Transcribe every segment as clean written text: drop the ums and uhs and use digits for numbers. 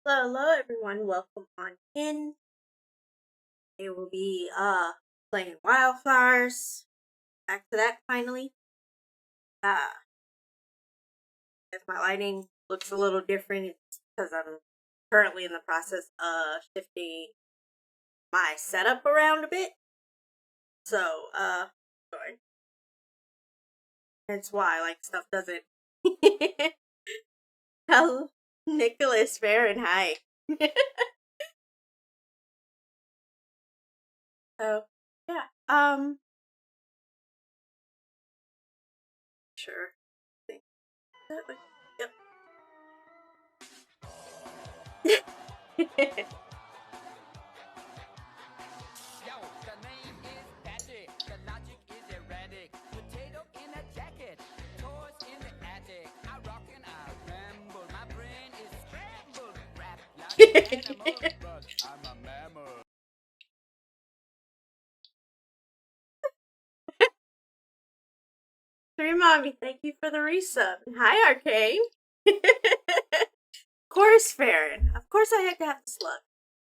Hello everyone, welcome on in. It will be playing Wildflowers. Back to that finally. If my lighting looks a little different, it's because I'm currently in the process of shifting my setup around a bit. So, sorry. That's why stuff doesn't Hello, Nicholas Fahrenheit. So yeah. Sure. Yep. Three Mommy, thank you for the resub. Hi, Arcane. Of course, Farron. Of course I had to have the slug.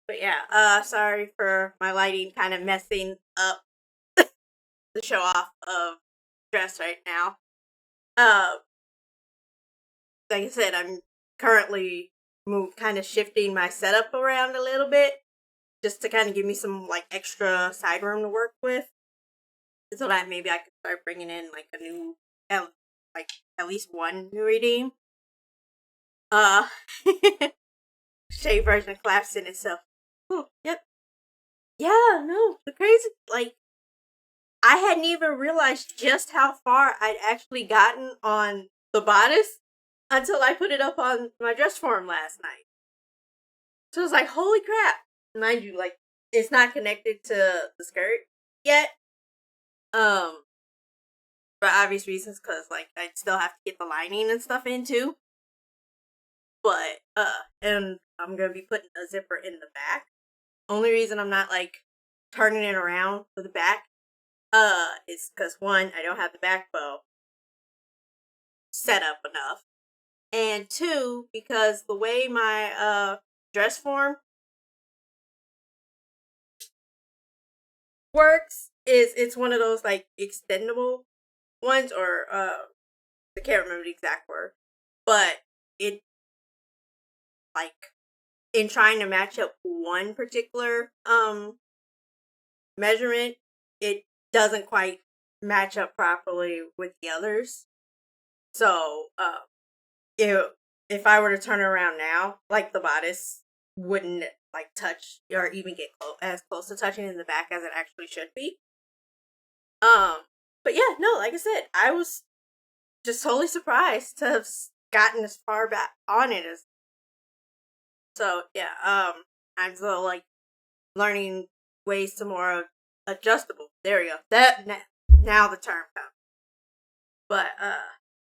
But yeah, sorry for my lighting kind of messing up the show off of dress right now. Like I said, I'm currently kind of shifting my setup around a little bit just to kind of give me some extra side room to work with, so that maybe I could start bringing in a new, at least one new redeem. Shade version collapsed in itself. Oh, yep. Yeah, no, the crazy, I hadn't even realized just how far I'd actually gotten on the bodice until I put it up on my dress form last night. So I was like, holy crap. Mind you, it's not connected to the skirt yet. For obvious reasons, because, I still have to get the lining and stuff in, too. But, and I'm gonna be putting a zipper in the back. Only reason I'm not, turning it around for the back, is because, one, I don't have the back bow set up enough. And two, because the way my, dress form works is it's one of those, extendable ones, or, I can't remember the exact word. But it, in trying to match up one particular, measurement, it doesn't quite match up properly with the others. So, if I were to turn it around now, the bodice wouldn't touch or even get as close to touching in the back as it actually should be. But yeah, no, like I said, I was just totally surprised to have gotten as far back on it as. So yeah, I'm still learning ways to more adjustable. There you go. That now the term comes. But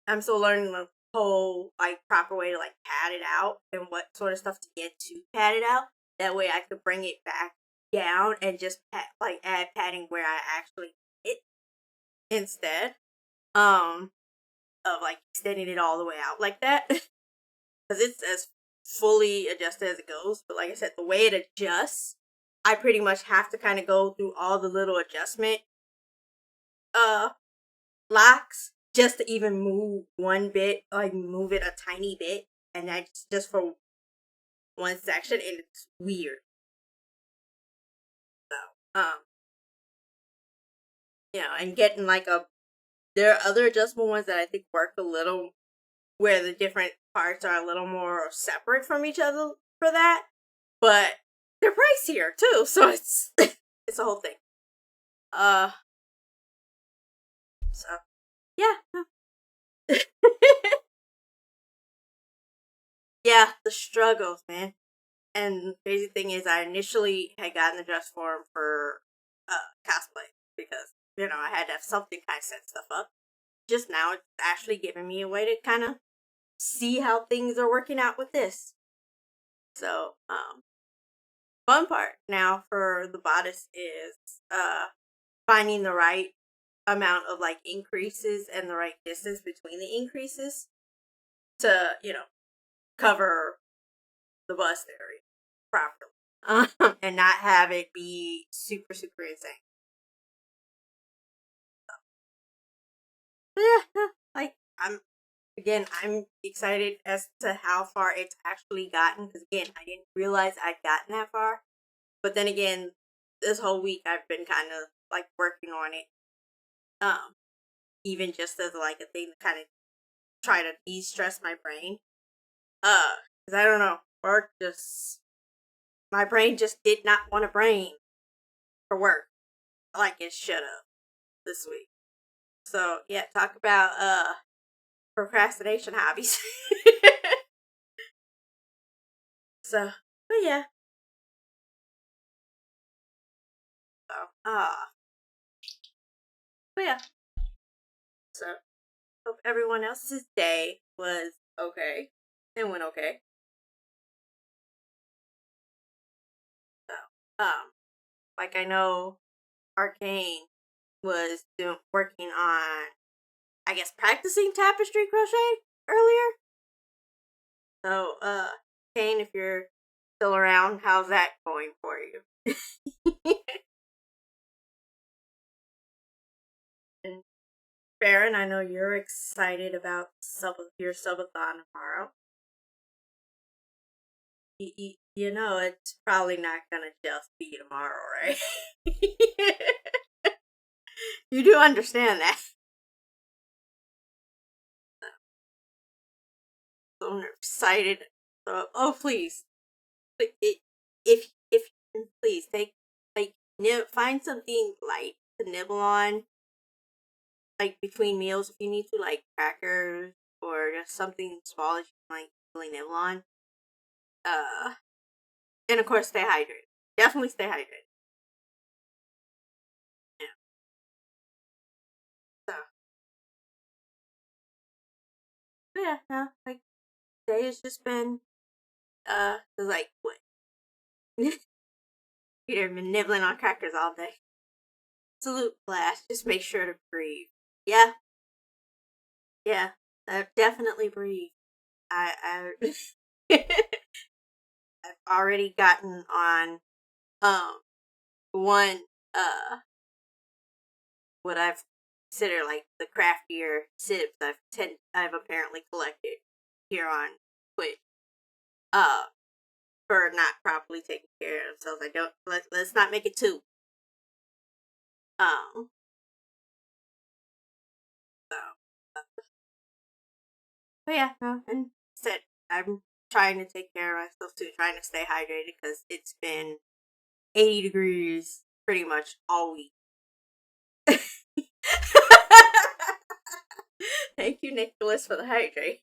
I'm still learning the whole proper way to pad it out and what sort of stuff to get to pad it out. That way I could bring it back down and just add padding where I actually hit instead of extending it all the way out like that, because it's as fully adjusted as it goes. But like I said, the way it adjusts, I pretty much have to kind of go through all the little adjustment locks just to even move one bit, move it a tiny bit, and that's just for one section, and it's weird. So, and getting there are other adjustable ones that I think work a little, where the different parts are a little more separate from each other for that, but they're pricier too, so it's it's a whole thing. So yeah. Yeah, the struggles, man. And the crazy thing is, I initially had gotten the dress form for cosplay because I had to have something kind of set stuff up. Just now, it's actually giving me a way to kind of see how things are working out with this. So, fun part now for the bodice is finding the right amount of increases and the right distance between the increases to cover the bust area. properly, and not have it be super super insane. So, yeah, like I'm excited as to how far it's actually gotten because again, I didn't realize I'd gotten that far. But then again, this whole week I've been kind of like working on it, um, even just as like a thing to kind of try to de-stress my brain. Because I don't know, work just my brain just did not want a brain for work like it should have this week. So yeah, talk about procrastination hobbies. So, but yeah, so but yeah, so hope everyone else's day was okay and went okay. So, like I know Arcane was working on, I guess, practicing tapestry crochet earlier. So, Kane, if you're still around, how's that going for you? And Farron, I know you're excited about your subathon tomorrow. You know it's probably not gonna just be tomorrow, right? You do understand that. So I'm excited. So, oh please, if please take like find something light to nibble on, like between meals if you need to, like crackers or just something small that you can like really nibble on. Uh, and of course, stay hydrated. Definitely stay hydrated. Yeah. So yeah, no, like today has just been like what Peter been nibbling on crackers all day. Absolute blast. Just make sure to breathe. Yeah, yeah. Definitely breathe. I I've already gotten on um one what I've considered like the craftier sips I've apparently collected here on Twitch. Uh for not properly taking care of themselves. I don't let's not make it two. Um so but yeah, no, and said I'm trying to take care of myself too, trying to stay hydrated because it's been 80 degrees pretty much all week. Thank you, Nicholas, for the hydrate.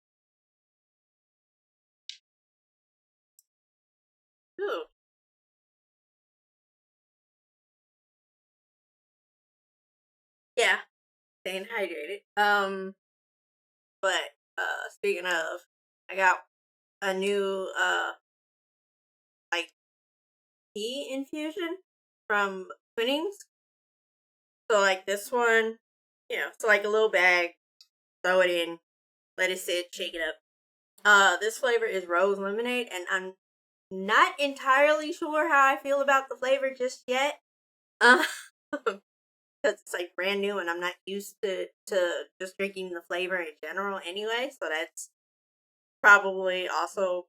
Ooh. Yeah, staying hydrated. But speaking of, I got a new like tea infusion from Twinnings. So like this one, so like a little bag, throw it in, let it sit, shake it up. This flavor is rose lemonade, and I'm not entirely sure how I feel about the flavor just yet. Because it's like brand new, and I'm not used to just drinking the flavor in general anyway. So that's probably also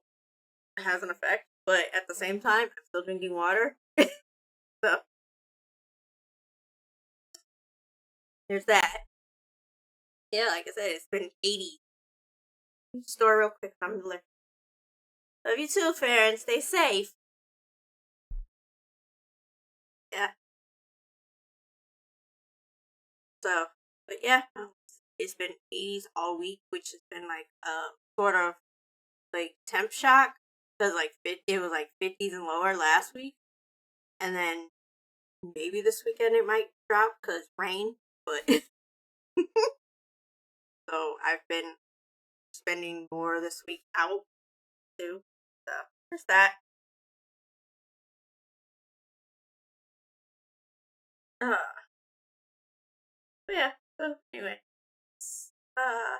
has an effect. But at the same time, I'm still drinking water. So there's that. Yeah, like I said, it's been 80. Store real quick. I'm gonna love you too, Farron. Stay safe. Yeah. So, but yeah, it's been 80s all week, which has been like sort of like temp shock because like it was like 50s and lower last week, and then maybe this weekend it might drop because rain. But so I've been spending more this week out too. So there's that. Uh, but yeah. So anyway, uh,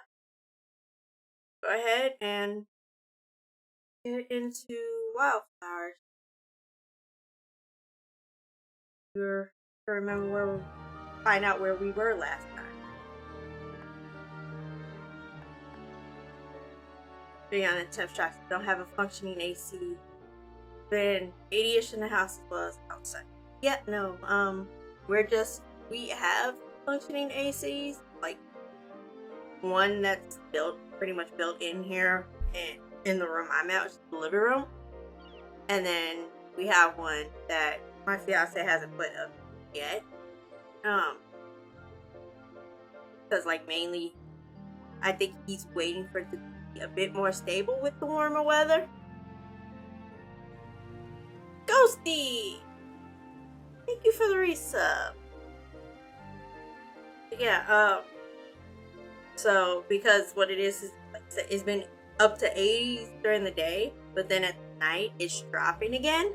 go ahead and get into wildflowers. you're to remember find out where we were last time. Being on the temp tracks, don't have a functioning AC. Been 80-ish in the house as well as outside. Yeah, no, we have functioning ACs, like one that's pretty much built in here and in the room I'm at, which is the living room. And then we have one that my fiance hasn't put up yet. Because like mainly I think he's waiting for it to be a bit more stable with the warmer weather. Ghosty! Thank you for the resub. Yeah, so because what it is like I said, it's been up to 80s during the day, but then at night it's dropping again.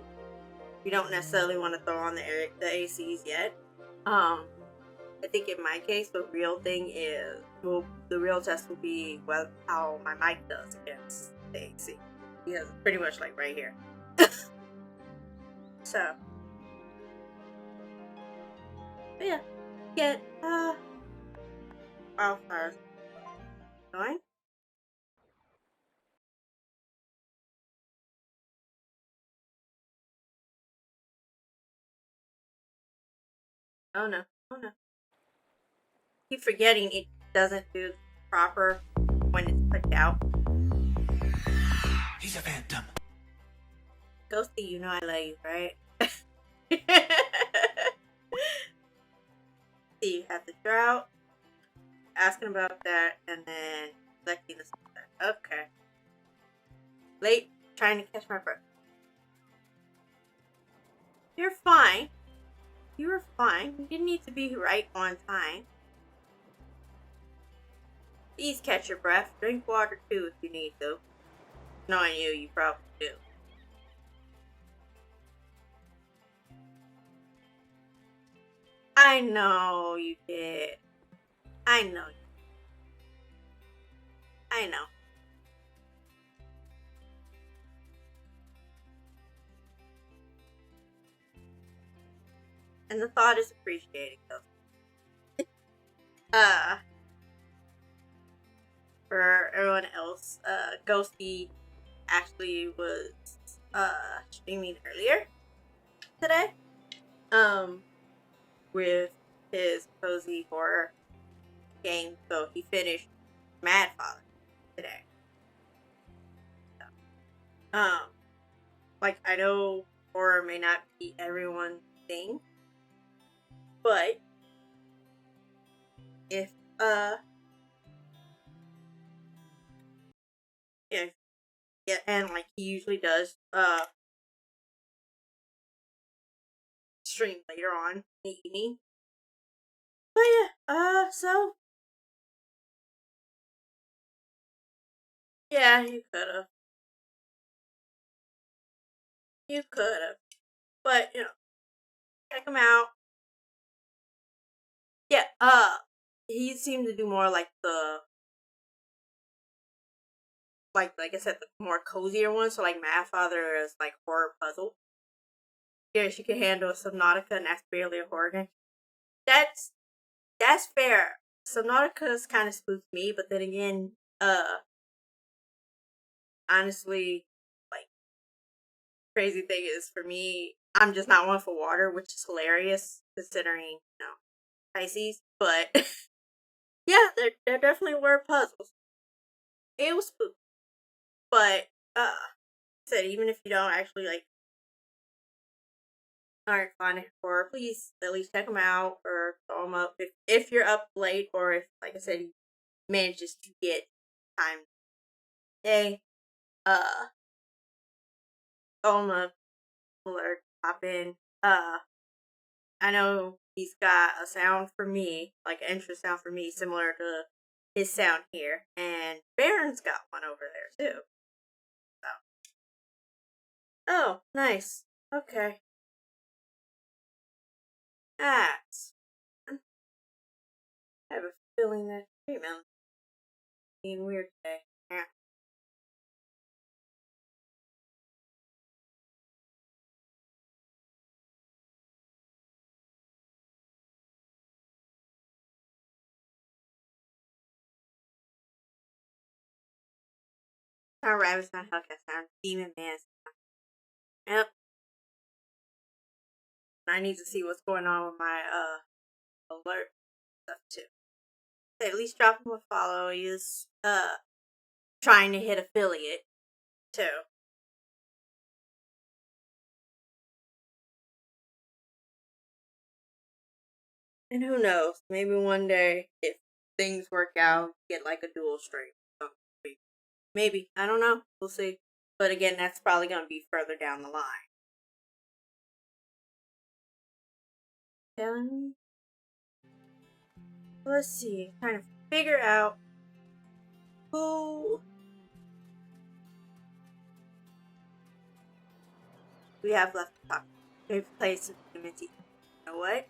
You don't necessarily want to throw on the ACs yet. I think in my case, the real thing is, the real test will be how my mic does against the AC. Because it's pretty much like right here. So, but yeah, get wildfires going. Oh no, oh no. Keep forgetting it doesn't do proper when it's clicked out. He's a phantom. Ghosty, you know I love you, right? See, you have the drought, asking about that, and then selecting the subject. Okay. Late, trying to catch my breath. You're fine. You were fine. You didn't need to be right on time. Please catch your breath. Drink water too if you need to. Knowing you, you probably do. I know you did. I know. I know. And the thought is appreciated, though. For everyone else, Ghosty actually was streaming earlier today. With his cozy horror game, so he finished Mad Father today. So, like I know horror may not be everyone's thing, but if yeah, and like he usually does stream later on in the evening. But yeah, so yeah, you could have. You could have. But check him out. Yeah, he seemed to do more like the like I said, the more cozier ones. So like Mad Father is like horror puzzle. Yeah, she can handle Subnautica, and that's barely a horror game. That's fair. Subnautica's kind of spooked me, but then again, honestly, like crazy thing is for me, I'm just not one for water, which is hilarious considering Pisces. But yeah, there definitely were puzzles. It was spooky, but said even if you don't actually like aren't fond of horror, please at least check them out or throw them up if you're up late or if, like I said, you manages to get time. Hey, throw them up, alert, pop in. I know he's got a sound for me, like an intro sound for me, similar to his sound here, and Baron's got one over there too. So, oh, nice. Okay, that's. I have a feeling that treatment being weird today. Yeah. Town, Rabbit Town, Hellcat Town, Demon Man. Yep. I need to see what's going on with my alert stuff too. At least drop him a follow. He's trying to hit affiliate too. And who knows? Maybe one day, if things work out, get like a dual stream. So maybe. I don't know. We'll see. But again, that's probably going to be further down the line. Let's see. Trying to figure out who we have left to talk. Maybe play some TMNT. You know what?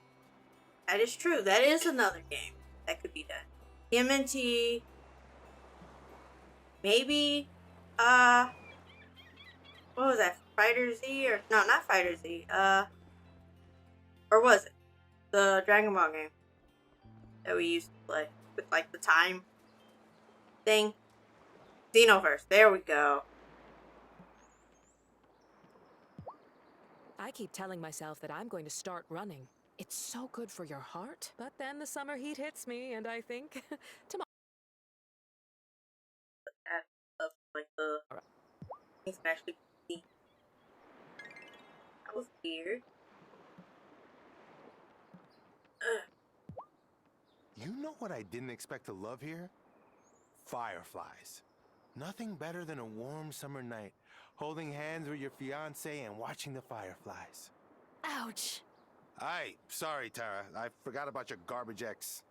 That is true. That is another game that could be done. TMNT. Maybe. What was that? Fighter Z or no? Not Fighter Z. Or was it the Dragon Ball game that we used to play with like the time thing? Xenoverse. There we go. I keep telling myself that I'm going to start running. It's so good for your heart. But then the summer heat hits me, and I think tomorrow. That like the things actually. That was weird. You know what I didn't expect to love here? Fireflies. Nothing better than a warm summer night, holding hands with your fiancé and watching the fireflies. Ouch. Aye, sorry, Tara. I forgot about your garbage ex.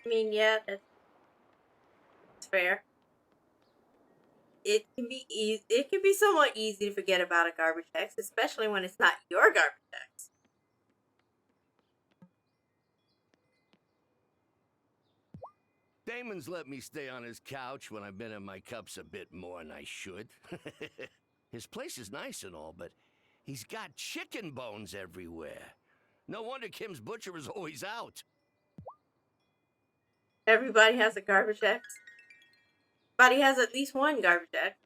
I mean, yeah, it's fair. It can be easy. It can be somewhat easy to forget about a garbage ex, especially when it's not your garbage ex. Damon's let me stay on his couch when I've been in my cups a bit more than I should. His place is nice and all, but he's got chicken bones everywhere. No wonder Kim's butcher is always out. Everybody has a garbage ex. Everybody has at least one garbage ex.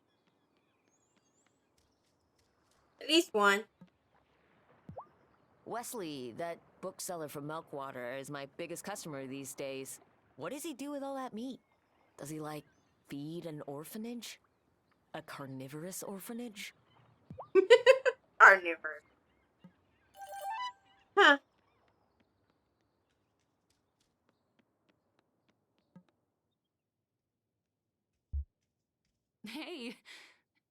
At least one. Wesley, that bookseller from Milkwater, is my biggest customer these days. What does he do with all that meat? Does he, like, feed an orphanage? A carnivorous orphanage? Carnivore. Huh. Hey,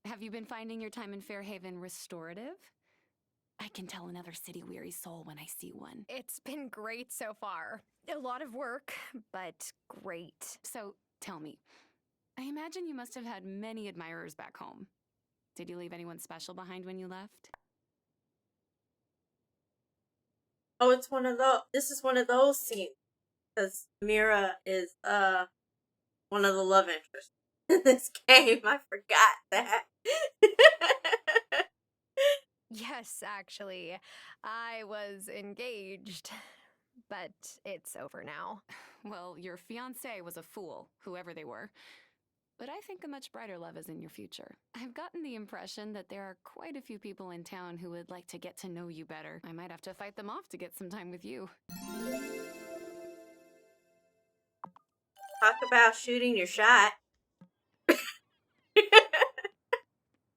have you been finding your time in Fairhaven restorative? I can tell another city-weary soul when I see one. It's been great so far. A lot of work, but great. So, tell me, I imagine you must have had many admirers back home. Did you leave anyone special behind when you left? Oh, it's one of those. This is one of those scenes because Mira is one of the love interests in this game. I forgot that. Yes, actually. I was engaged, but it's over now. Well, your fiancé was a fool, whoever they were. But I think a much brighter love is in your future. I've gotten the impression that there are quite a few people in town who would like to get to know you better. I might have to fight them off to get some time with you. Talk about shooting your shot.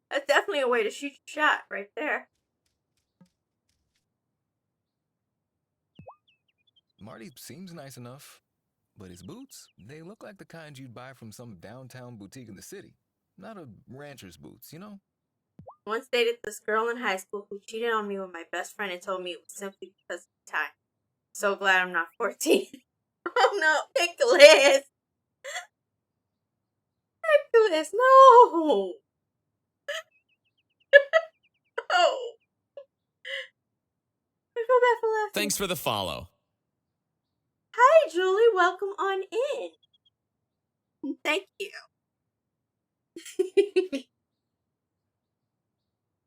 That's definitely a way to shoot your shot right there. Marty seems nice enough, but his boots, they look like the kind you'd buy from some downtown boutique in the city. Not a rancher's boots, you know? Once dated this girl in high school who cheated on me with my best friend and told me it was simply because of the time. So glad I'm not 14. Oh no, Nicholas! Nicholas, no! Oh. Go back for last. Thanks for the follow. Hi, Julie. Welcome on in. Thank you.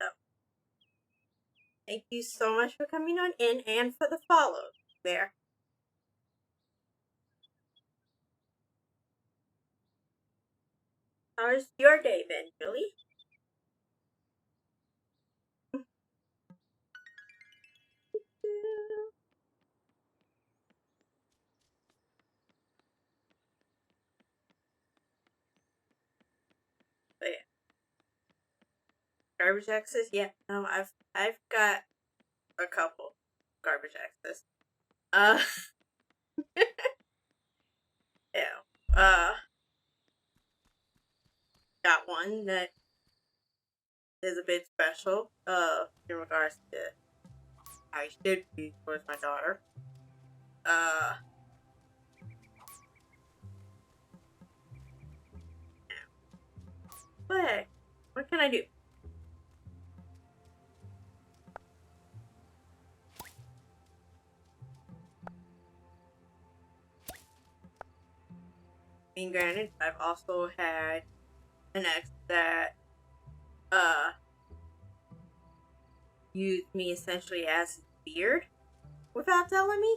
So, thank you so much for coming on in and for the follow there. How's your day been, Julie? But yeah. Garbage access? Yeah, no, I've got a couple garbage access. Yeah. Got one that is a bit special, in regards to how I should be towards my daughter. But what can I do? I mean, granted, I've also had an ex that used me essentially as his beard without telling me.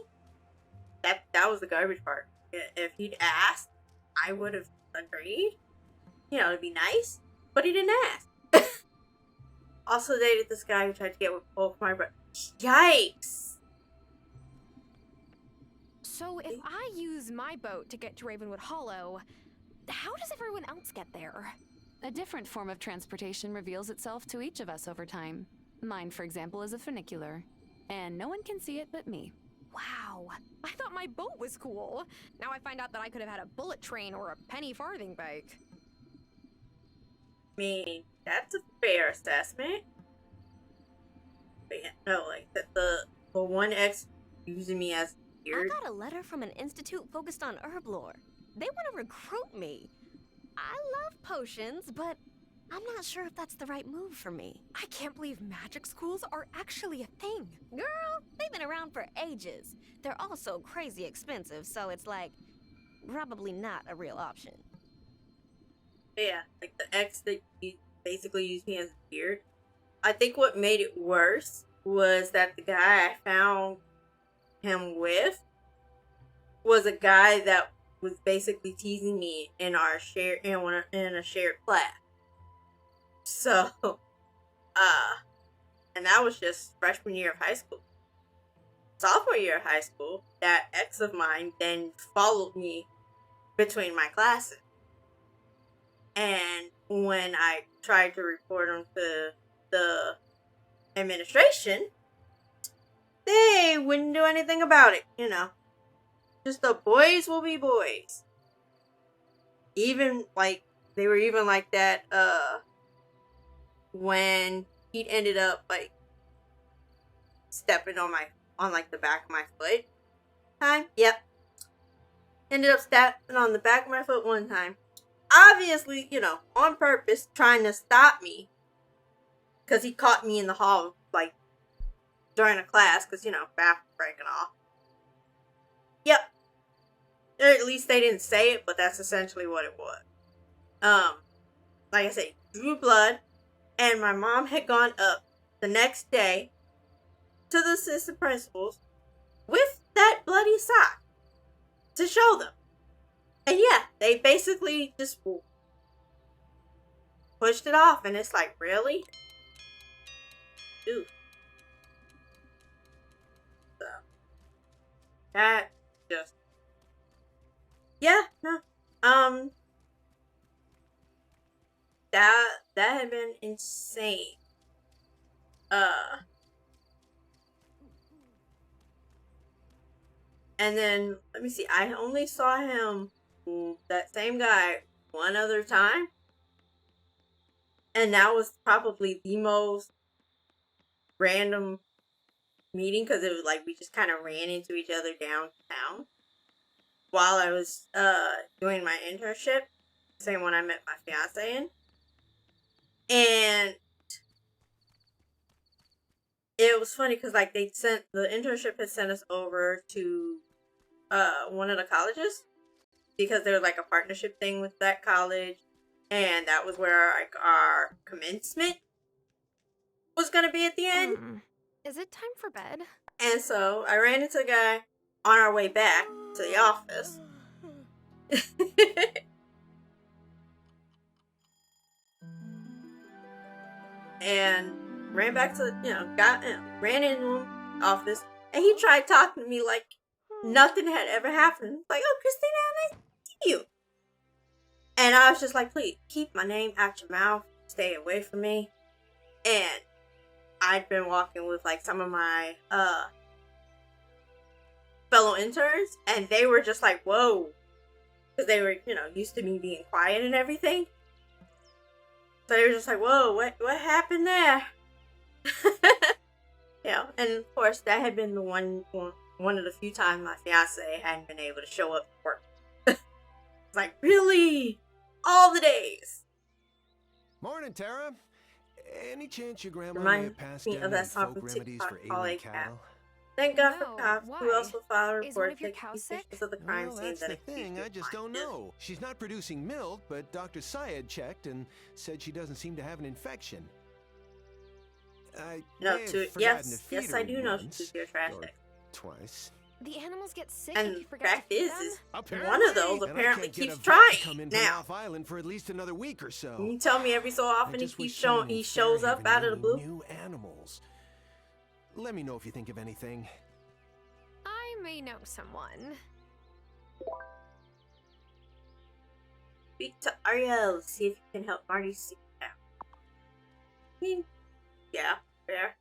That was the garbage part. If he'd asked, I would have agreed. You know, it'd be nice, but he didn't ask. Also dated this guy who tried to get with both my brothers. Yikes! So if I use my boat to get to Ravenwood Hollow, how does everyone else get there? A different form of transportation reveals itself to each of us over time. Mine, for example, is a funicular. And no one can see it but me. Wow, I thought my boat was cool. Now I find out that I could have had a bullet train or a penny farthing bike. I mean, that's a fair assessment. But yeah, no, like the one ex using me as I beard. got a letter from an institute focused on herb lore. They want to recruit me. I love potions, but I'm not sure if that's the right move for me. I can't believe magic schools are actually a thing. Girl, they've been around for ages. They're also crazy expensive, so it's like, probably not a real option. Yeah, like the ex that basically used me as a beard. I think what made it worse was that the guy I found him with was a guy that was basically teasing me in our in a shared class. So, and that was just freshman year of high school. Sophomore year of high school, that ex of mine then followed me between my classes. And when I tried to report him to the administration, they wouldn't do anything about it, you know. Just the boys will be boys. Even, like, they were even like that, when he ended up, like, stepping on like, the back of my foot. Yep. Ended up stepping on the back of my foot one time. Obviously, you know, on purpose, trying to stop me. Because he caught me in the hall, like, during a class, because, you know, bathroom break and all. Yep. Or at least they didn't say it, but that's essentially what it was. Like I said, drew blood, and my mom had gone up the next day to the assistant principals with that bloody sock to show them. And yeah, they basically just pushed it off, and it's like, really? Ooh. So, that just, yeah, no, that had been insane. And then, let me see, I only saw him, that same guy, one other time. And that was probably the most random meeting, because it was like, we just kind of ran into each other downtown while I was, doing my internship. Same one I met my fiance in. And it was funny because, like, the internship had sent us over to one of the colleges because there was like a partnership thing with that college, and that was where like our commencement was gonna be at the end. Is it time for bed? And so I ran into a guy on our way back to the office. and ran back to, ran into his office, and he tried talking to me like nothing had ever happened. Like, oh, Christina, nice to see you. And I was just like, please, keep my name out your mouth. Stay away from me. And I'd been walking with, like, some of my, fellow interns, and they were just like, whoa. Because they were, used to me being quiet and everything. So they were just like, whoa, what happened there? And of course, that had been the one of the few times my fiance hadn't been able to show up to work. It's like, really? All the days? Morning, Tara. Any chance your grandma may Remind have passed me down of that any song folk from remedies TikTok for ailing called cattle? Thank God for No, cops. Who why? else will file a Is one report of your if they cows sick? suspicious of the crime Well, scene that's that the accused thing. you I of just don't blindness? know. She's not producing milk, but Dr. Syed checked and said she doesn't seem to have an infection. I No, may have forgotten to yes, feed yes, her I do know once, she's your trash or bag. twice. The animals get sick if And you forget to fact feed is them? one of those And I apparently can't get keeps a vet trying to come in from now. off island for at least another week or so. You tell me every so I often just wish he shows up out of the blue. New animals. Let me know if you think of anything. I may know someone. Speak to Ariel, see if you can help Marty see it out. I mean, yeah, fair.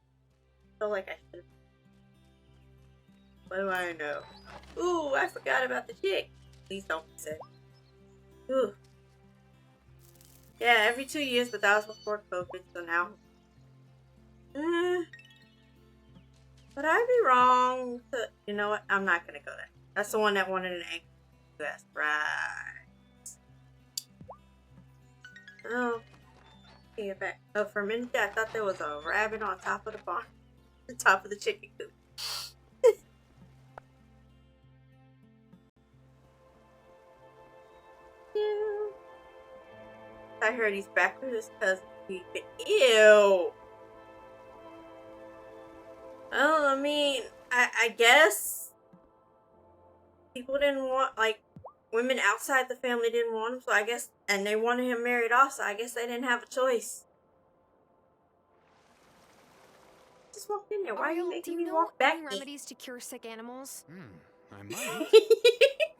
Feel like I should. What do I know? Ooh, I forgot about the chick. Please don't be sick. Ooh. Yeah, every 2 years, but that was before COVID, so now. Would I be wrong to. You know what? I'm not gonna go there. That's the one that wanted an anchor. That's right. Oh. Get back. Oh, for a minute there, I thought there was a rabbit on top of the barn. The top of the chicken coop. I heard he's back with his cousin. Ew. Well, I mean, I guess people didn't want, like, women outside the family didn't want him, so I guess, and they wanted him married off, so I guess they didn't have a choice. Just walked in there. Why are you Ariel, making do me you know walk back? any remedies to cure sick animals? I might.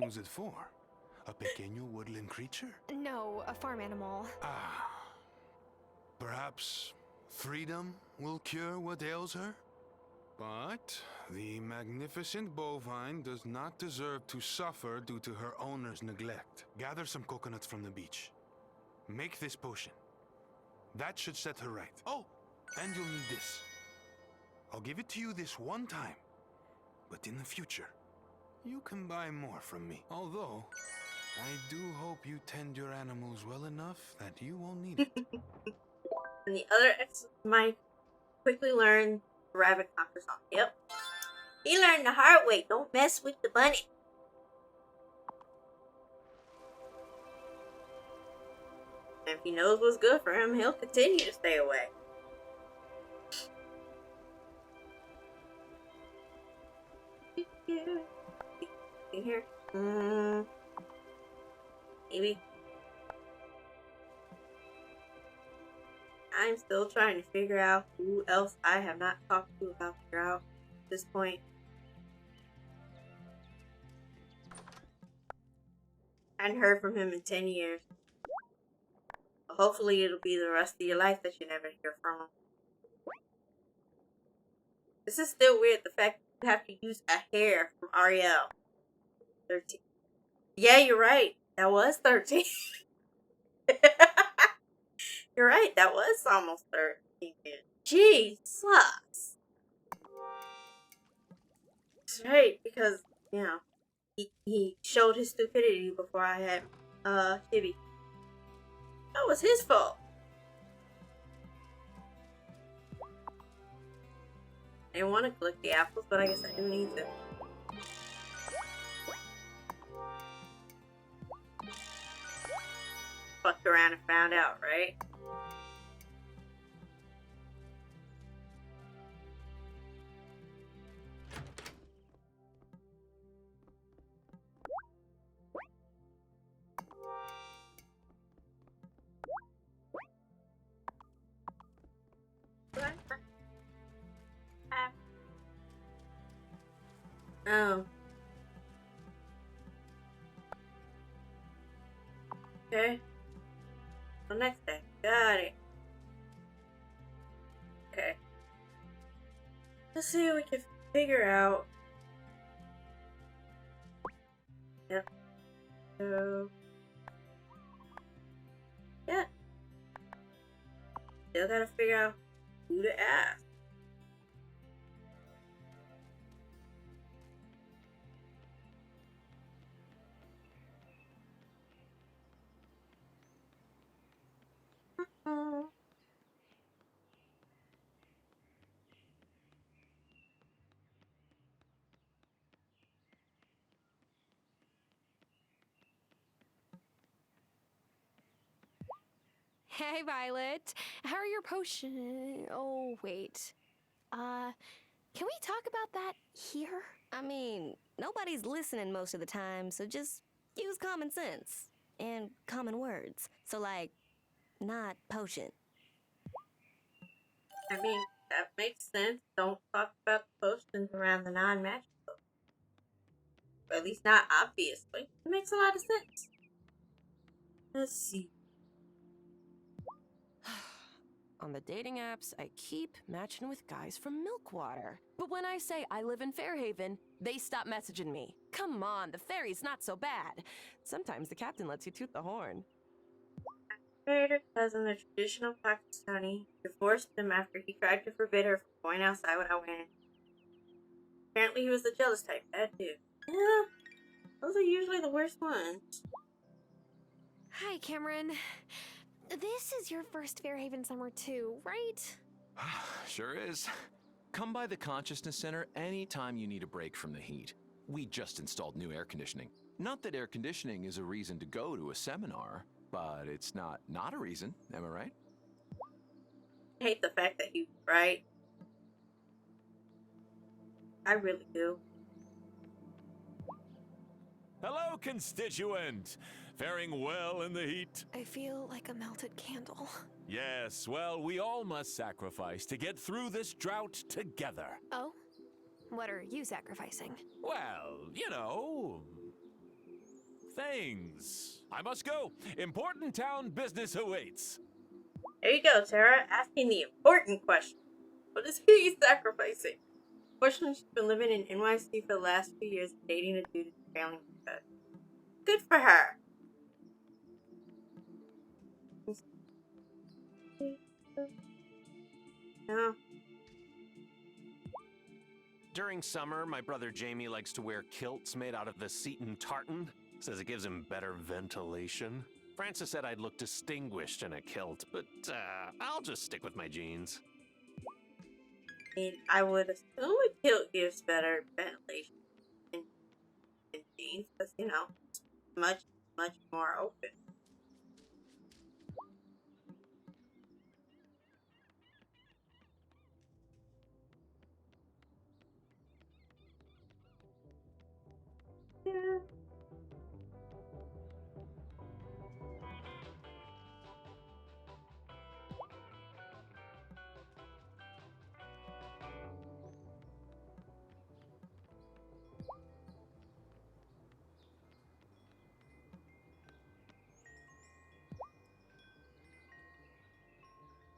Who's it for? A pequeño woodland creature? No, a farm animal. Ah. Perhaps freedom will cure what ails her? But the magnificent bovine does not deserve to suffer due to her owner's neglect. Gather some coconuts from the beach. Make this potion. That should set her right. Oh, and you'll need this. I'll give it to you this one time. But in the future, you can buy more from me. Although, I do hope you tend your animals well enough that you won't need it. And the other ex might quickly learn the rabbit conquers all. Yep. He learned the hard way. Don't mess with the bunny. And if he knows what's good for him, he'll continue to stay away. In here? Maybe. I'm still trying to figure out who else I have not talked to about the drought at this point. I hadn't heard from him in 10 years. But hopefully it'll be the rest of your life that you never hear from him. This is still weird, the fact that you have to use a hair from Ariel. 13. Yeah, you're right. That was 13. You're right, that was almost 13 years. Jesus. That's right, because, you know, he showed his stupidity before I had, Chibi. That was his fault. I didn't want to collect the apples, but I guess I do need to. Fucked around and found out, right? Oh. Okay. So next day. Got it. Okay. Let's see what we can figure out. Yep. So. Yeah. Still gotta figure out who to ask. Hey, Violet. How are your potion? Oh, wait. Can we talk about that here? I mean, nobody's listening most of the time, so just use common sense and common words. So, like, not potion. I mean, that makes sense. Don't talk about the potions around the non-magical. Or at least not obviously. It makes a lot of sense. Let's see. On the dating apps, I keep matching with guys from Milkwater. But when I say I live in Fairhaven, they stop messaging me. Come on, the ferry's not so bad. Sometimes the captain lets you toot the horn. Married her cousin, a traditional Pakistani, divorced him after he tried to forbid her from going outside without wearing. Apparently he was the jealous type. Bad dude. Yeah, those are usually the worst ones. Hi, Cameron. This is your first Fairhaven summer too, right? Sure is. Come by the Consciousness Center anytime you need a break from the heat. We just installed new air conditioning. Not that air conditioning is a reason to go to a seminar, but it's not a reason, am I right? I hate the fact that he's right. I really do. Hello, constituent! Faring well in the heat? I feel like a melted candle. Yes, well, we all must sacrifice to get through this drought together. Oh? What are you sacrificing? Well, you know... things. I must go. Important town business awaits. There you go, Tara, asking the important question. What is he sacrificing? Fortunately, she's been living in NYC for the last 2 years, dating a dude who's failing good. Good for her. No. During summer, my brother Jamie likes to wear kilts made out of the Seton tartan. Says it gives him better ventilation. Francis said I'd look distinguished in a kilt, but I'll just stick with my jeans. I mean, I would assume a kilt gives better ventilation than jeans, because, you know, it's much more open. Yeah.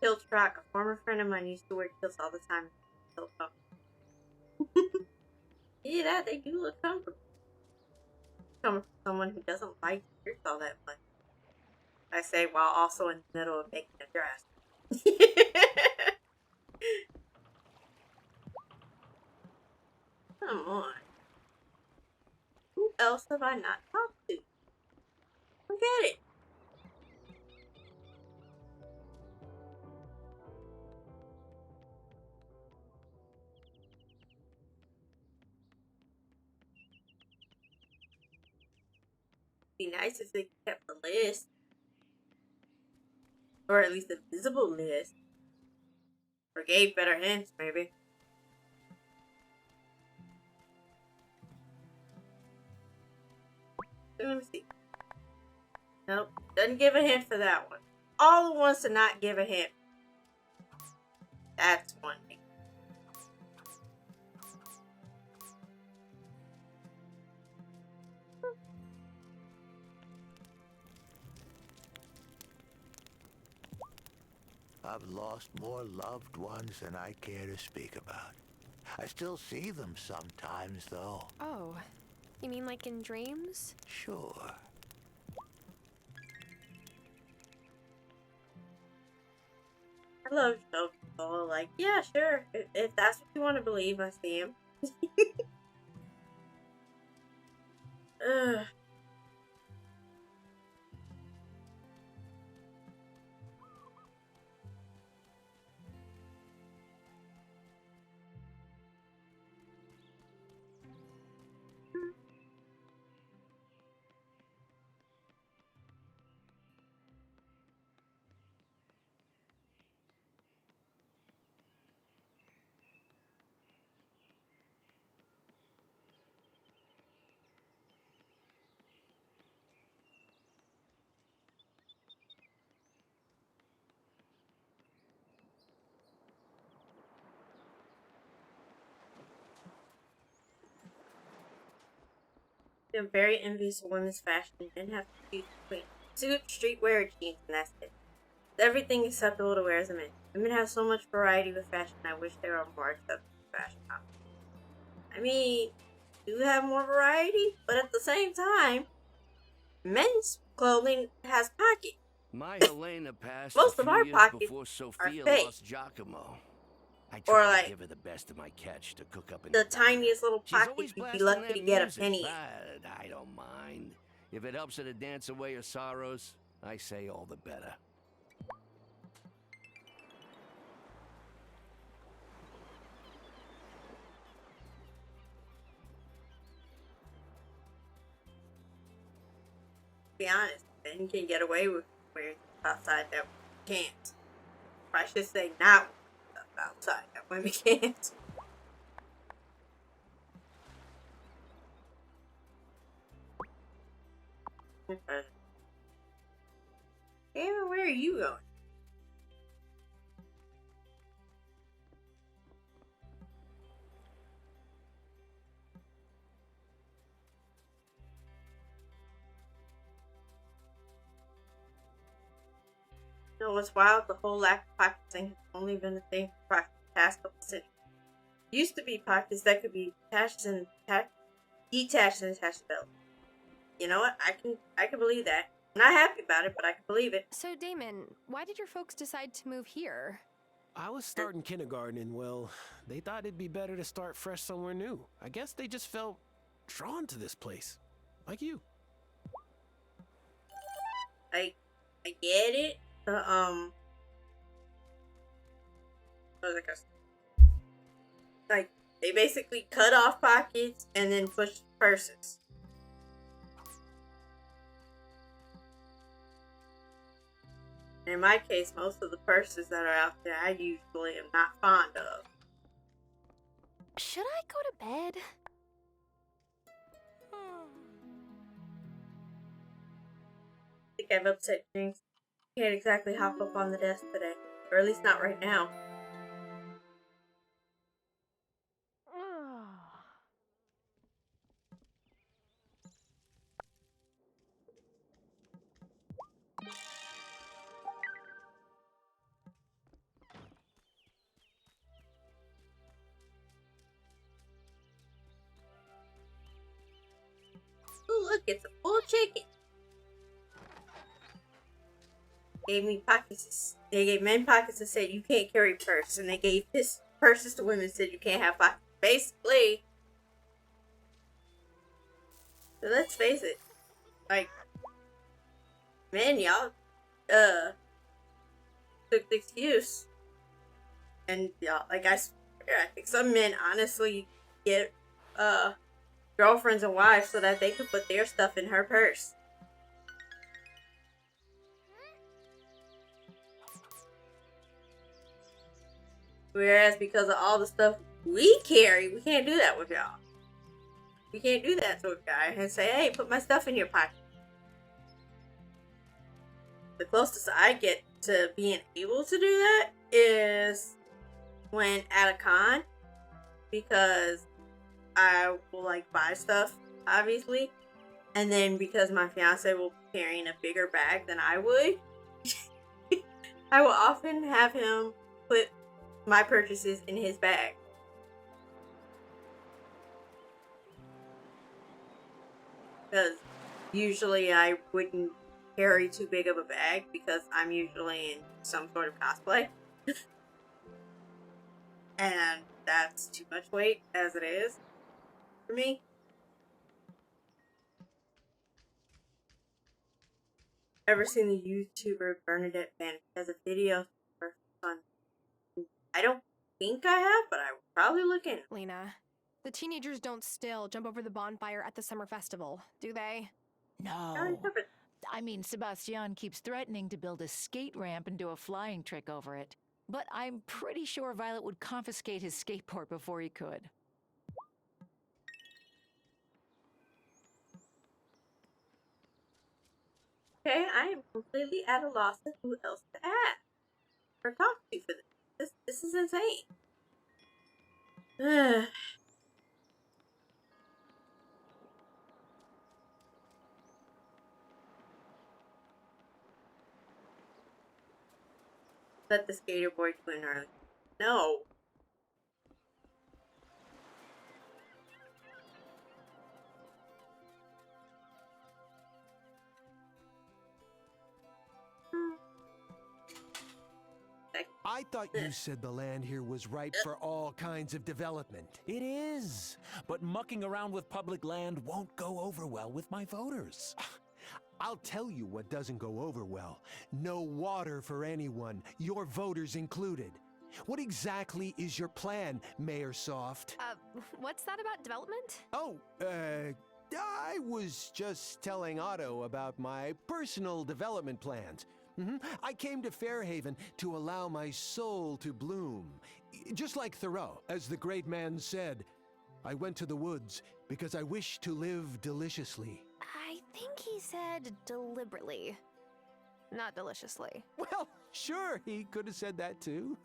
Kilt track. A former friend of mine used to wear kilts all the time. Yeah, that they do look comfortable. Coming from someone who doesn't like shirts all that much. I say while also in the middle of making a dress. Come on. Who else have I not talked to? Forget it. Be nice if they kept the list. Or at least a visible list. Or gave better hints, maybe. Let me see. Nope. Doesn't give a hint for that one. All the ones to not give a hint. That's one thing. I've lost more loved ones than I care to speak about. I still see them sometimes, though. Oh, you mean like in dreams? Sure. I love Joe. Like, yeah, sure. If that's what you want to believe, I see him. Ugh. I'm very envious of women's fashion and have to choose between suit, streetwear, or jeans, and that's it. It's everything acceptable to wear as a man. Women have so much variety with fashion. I wish there were more acceptable fashion options. I mean, do have more variety, but at the same time, men's clothing has pockets. My Helena passed Most a of few our years pockets before are Sophia fake. lost Giacomo. I Or tried like to give her the best of my catch to cook up in the the diner. tiniest little She's pocket always you'd be blasting lucky that to get music, a penny in. but I don't mind. If it helps her to dance away her sorrows, I say all the better. To be honest, men can get away with wearing stuff outside that we can't. Or I should say not wearing stuff outside that women can't. Damn, where are you going? You know what's wild? The whole lack of pocket thing has only been a thing for the past couple centuries. Used to be pockets that could be detached and attached belt. You know what? I can believe that. I'm not happy about it, but I can believe it. So, Damon, why did your folks decide to move here? I was starting kindergarten and, well, they thought it'd be better to start fresh somewhere new. I guess they just felt drawn to this place. Like you. I get it. What was I gonna say? Like, they basically cut off pockets and then pushed purses. In my case, most of the purses that are out there, I usually am not fond of. Should I go to bed? I think I've upset Jinx. Can't exactly hop up on the desk today. Or at least not right now. Ooh, look, it's a full chicken. Gave me pockets. They gave men pockets and said you can't carry purse, and they gave purses to women and said you can't have pockets. Basically, so let's face it, like, men, y'all, took the excuse, and y'all, like, I think some men honestly get girlfriends and wives so that they can put their stuff in her purse. Whereas because of all the stuff we carry, we can't do that with y'all. We can't do that to a guy and say, hey, put my stuff in your pocket. The closest I get to being able to do that is when at a con, because I will like buy stuff, obviously, and then because my fiance will be carrying a bigger bag than I would, I will often have him put my purchases in his bag. Because usually I wouldn't carry too big of a bag because I'm usually in some sort of cosplay. And that's too much weight as it is for me. Ever seen the YouTuber Bernadette Van has a video for fun? I don't think I have, but I will probably look in. Lena, the teenagers don't still jump over the bonfire at the summer festival, do they? No. I mean, Sebastian keeps threatening to build a skate ramp and do a flying trick over it. But I'm pretty sure Violet would confiscate his skateboard before he could. Okay, I am completely at a loss of who else to ask or talk to for this. This is insane. Let the skater boy twin early. No. I thought you said the land here was ripe for all kinds of development. It is, but mucking around with public land won't go over well with my voters. I'll tell you what doesn't go over well. No water for anyone, your voters included. What exactly is your plan, Mayor Soft? What's that about development? Oh, I was just telling Otto about my personal development plans. I came to Fairhaven to allow my soul to bloom. Just like Thoreau, as the great man said, I went to the woods because I wish to live deliciously. I think he said deliberately, not deliciously. Well, sure, he could have said that too.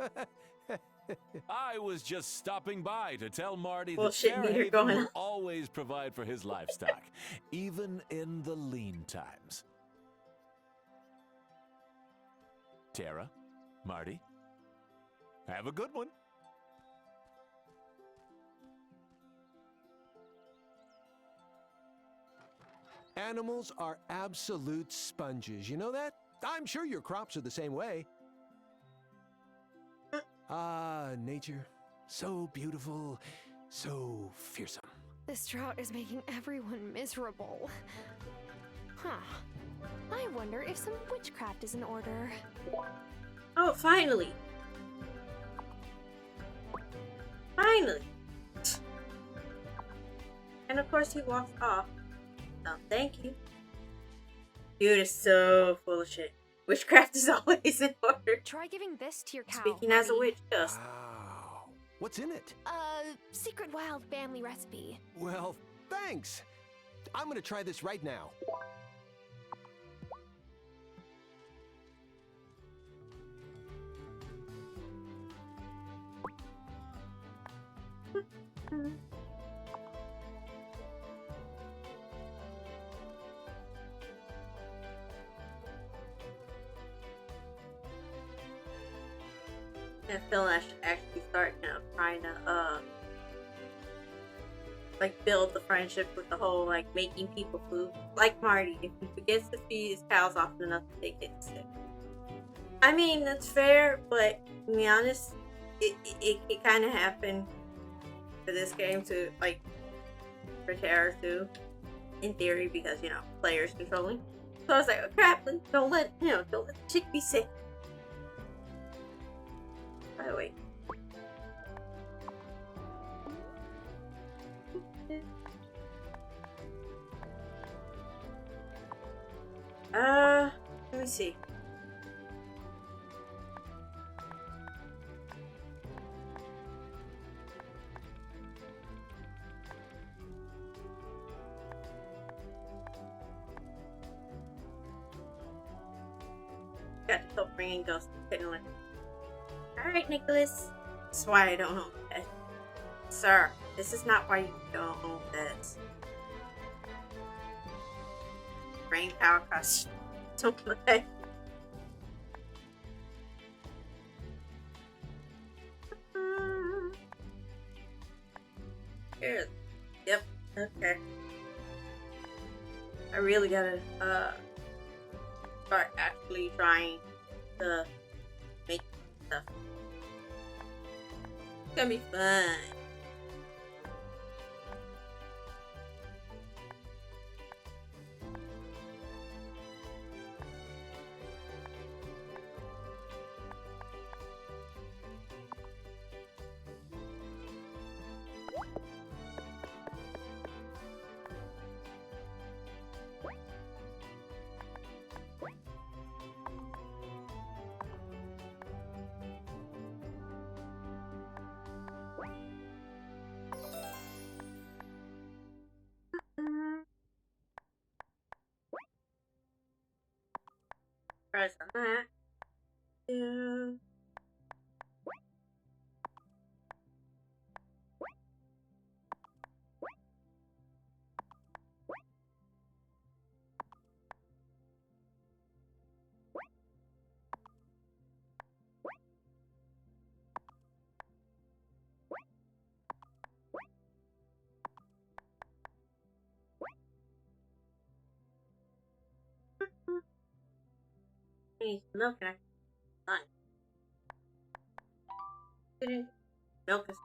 I was just stopping by to tell Marty Well, that shit, you're Fairhaven going- will always provide for his livestock, even in the lean times. Tara, Marty, have a good one. Animals are absolute sponges, you know that? I'm sure your crops are the same way. Ah, nature. So beautiful, so fearsome. This drought is making everyone miserable. Huh. I wonder if some witchcraft is in order. Oh, finally. Finally. And of course he walks off. Oh, thank you. Dude is so full of shit. Witchcraft is always in order. Try giving this to your cow. Speaking as a witch, just. Wow. What's in it? Secret wild family recipe. Well, thanks. I'm gonna try this right now. I feel I should actually start trying to like build the friendship with the whole like making people food. Like Marty, if he forgets to feed his cows often enough, they get sick. I mean, that's fair, but to be honest, it kind of happened for this game too, like for Terra too, in theory, because you know players controlling. So I was like, oh crap, don't let the chick be sick. By the way. Let me see. Got to stop bringing ghosts to Finland. Alright, Nicholas. That's why I don't own pets. Sir, this is not why you don't own pets. Brain power costs. Don't play. Here. Yep. Okay. I really gotta start actually trying to make stuff. It's gonna be fun. Press on that. Yeah. Need some milk and I can milk is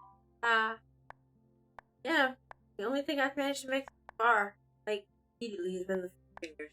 yeah. The only thing I've managed to make so far, like immediately, has been the fingers.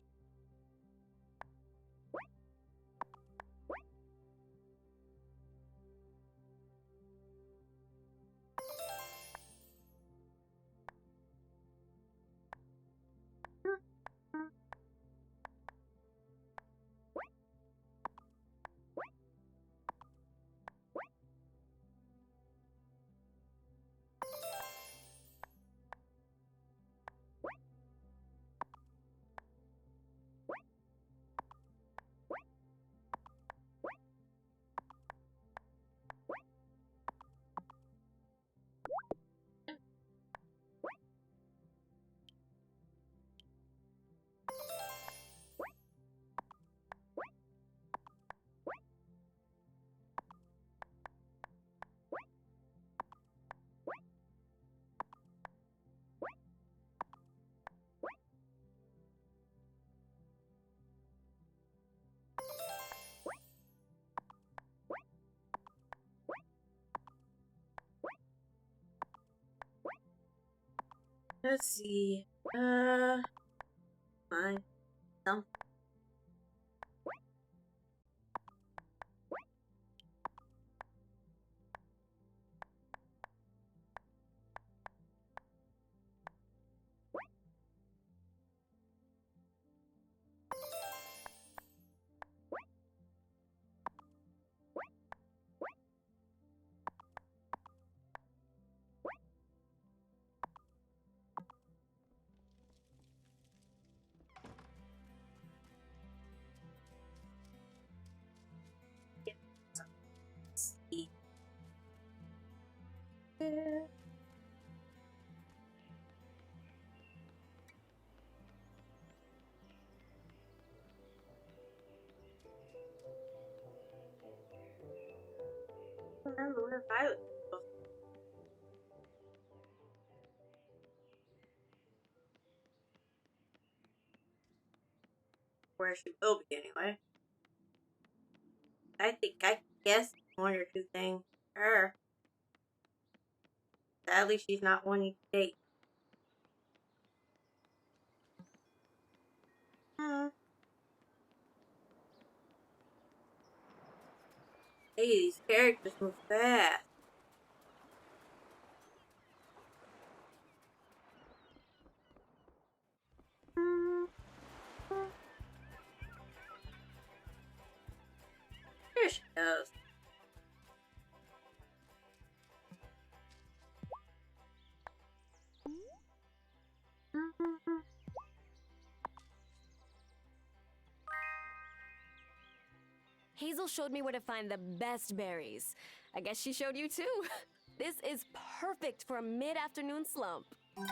Let's see. Fine. Some. I don't remember where Violet was. Where she will be anyway. I think I guessed one or two things. Her. Sadly, she's not wanting to date. Hey, these characters move fast. There she goes. Hazel showed me where to find the best berries. I guess she showed you too. This is perfect for a mid-afternoon slump. What?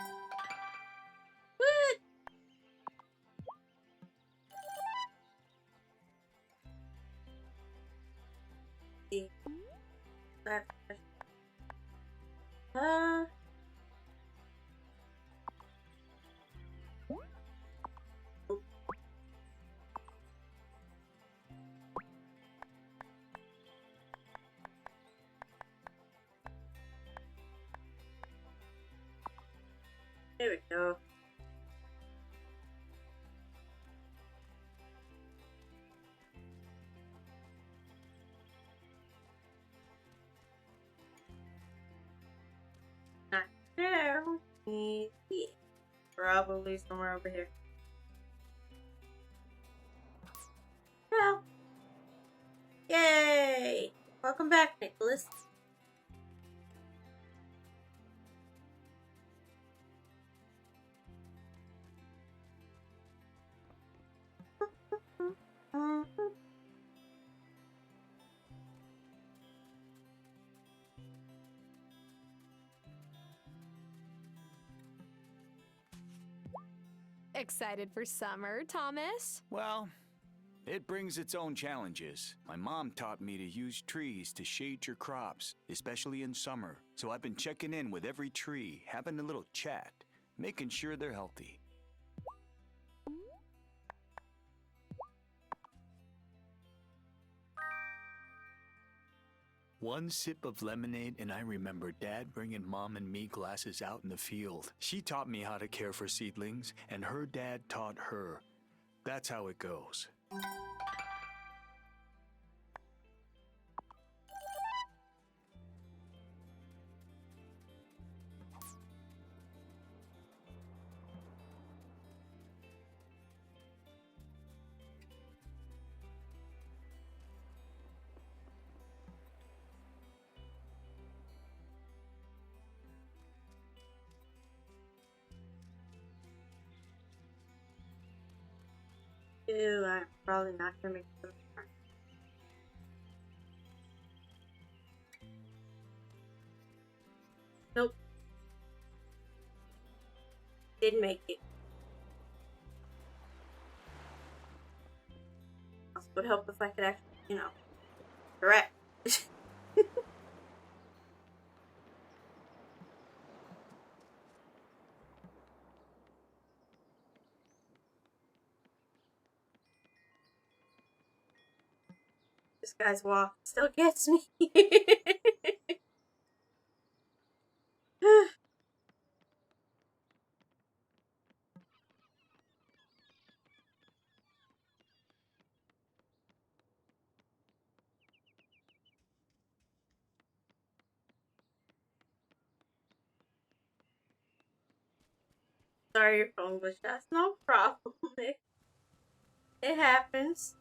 There we go. Not there. Probably somewhere over here. Well. Yay! Welcome back, Nicholas. Excited for summer, Thomas? Well, it brings its own challenges. My mom taught me to use trees to shade your crops, especially in summer. So I've been checking in with every tree, having a little chat, making sure they're healthy. One sip of lemonade and I remember Dad bringing Mom and me glasses out in the field. She taught me how to care for seedlings, and her dad taught her. That's how it goes. Ew, I'm probably not gonna make them. Nope. Didn't make it. Also would help if I could actually, you know, correct. This guy's walk still gets me. Sorry your phone glitched. That's no problem. It happens.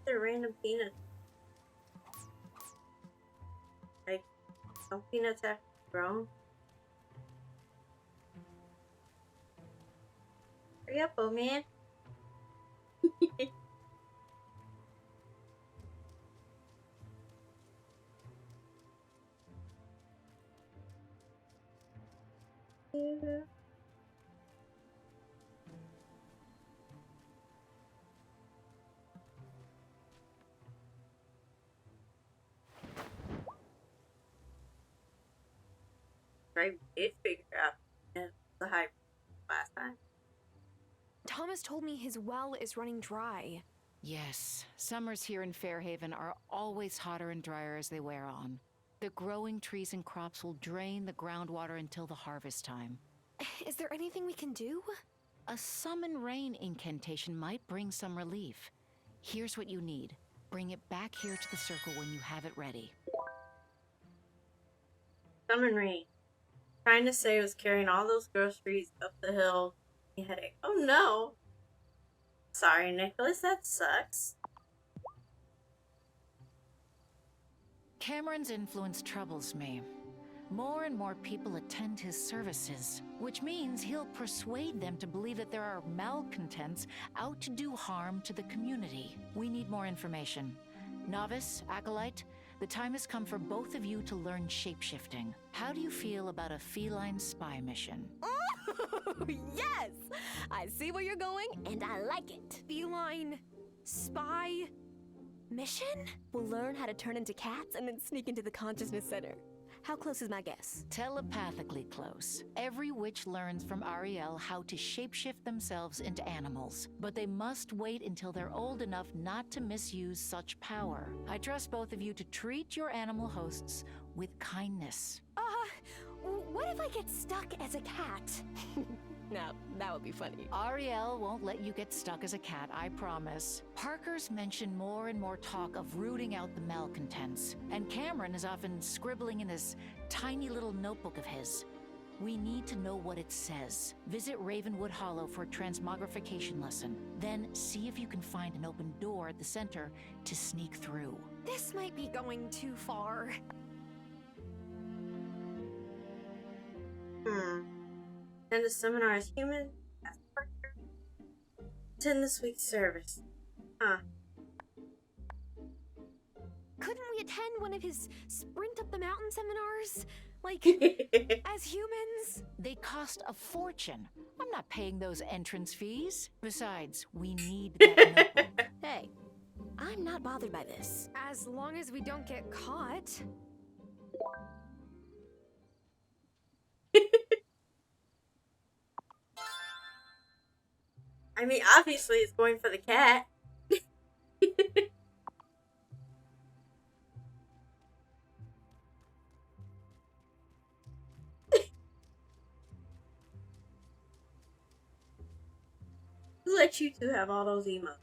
The random peanut. Like, some peanuts have grown. Hurry up, old man. Yeah. I did figure out the hype last time. Thomas told me his well is running dry. Yes, summers here in Fairhaven are always hotter and drier as they wear on. The growing trees and crops will drain the groundwater until the harvest time. Is there anything we can do? A summon rain incantation might bring some relief. Here's what you need. Bring it back here to the circle when you have it ready. Summon rain. Trying to say was carrying all those groceries up the hill. Headache. Oh no! Sorry, Nicholas, that sucks. Cameron's influence troubles me. More and more people attend his services, which means he'll persuade them to believe that there are malcontents out to do harm to the community. We need more information. Novice, Acolyte, the time has come for both of you to learn shapeshifting. How do you feel about a feline spy mission? Oh, yes! I see where you're going, and I like it. Feline spy Mission? We'll learn how to turn into cats and then sneak into the consciousness center. How close is my guess? Telepathically close. Every witch learns from Ariel how to shapeshift themselves into animals, but they must wait until they're old enough not to misuse such power. I trust both of you to treat your animal hosts with kindness. What if I get stuck as a cat? No, that would be funny. Ariel won't let you get stuck as a cat, I promise. Parker's mentioned more and more talk of rooting out the malcontents, and Cameron is often scribbling in this tiny little notebook of his. We need to know what it says. Visit Ravenwood Hollow for a transmogrification lesson. Then see if you can find an open door at the center to sneak through. This might be going too far. And the seminar is human. That's Parker. Attend this week's service. Huh. Couldn't we attend one of his sprint up the mountain seminars? Like, as humans? They cost a fortune. I'm not paying those entrance fees. Besides, we need that notebook. Hey, I'm not bothered by this. As long as we don't get caught. I mean, obviously it's going for the cat. Who let you two have all those emotes?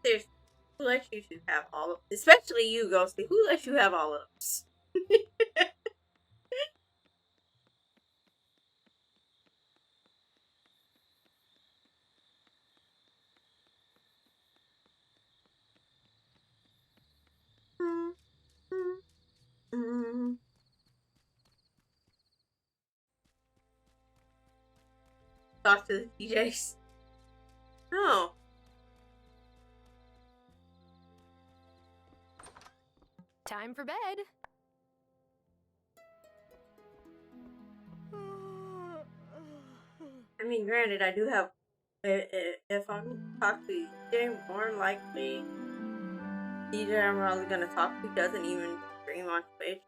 Seriously, who let you two have all of, especially you, Ghosty, who let you have all of those? Talk to the DJs. No. Time for bed. I mean, granted, I do have. If I'm talk to DJ, more likely, DJ I'm probably gonna talk to doesn't even stream on Twitch.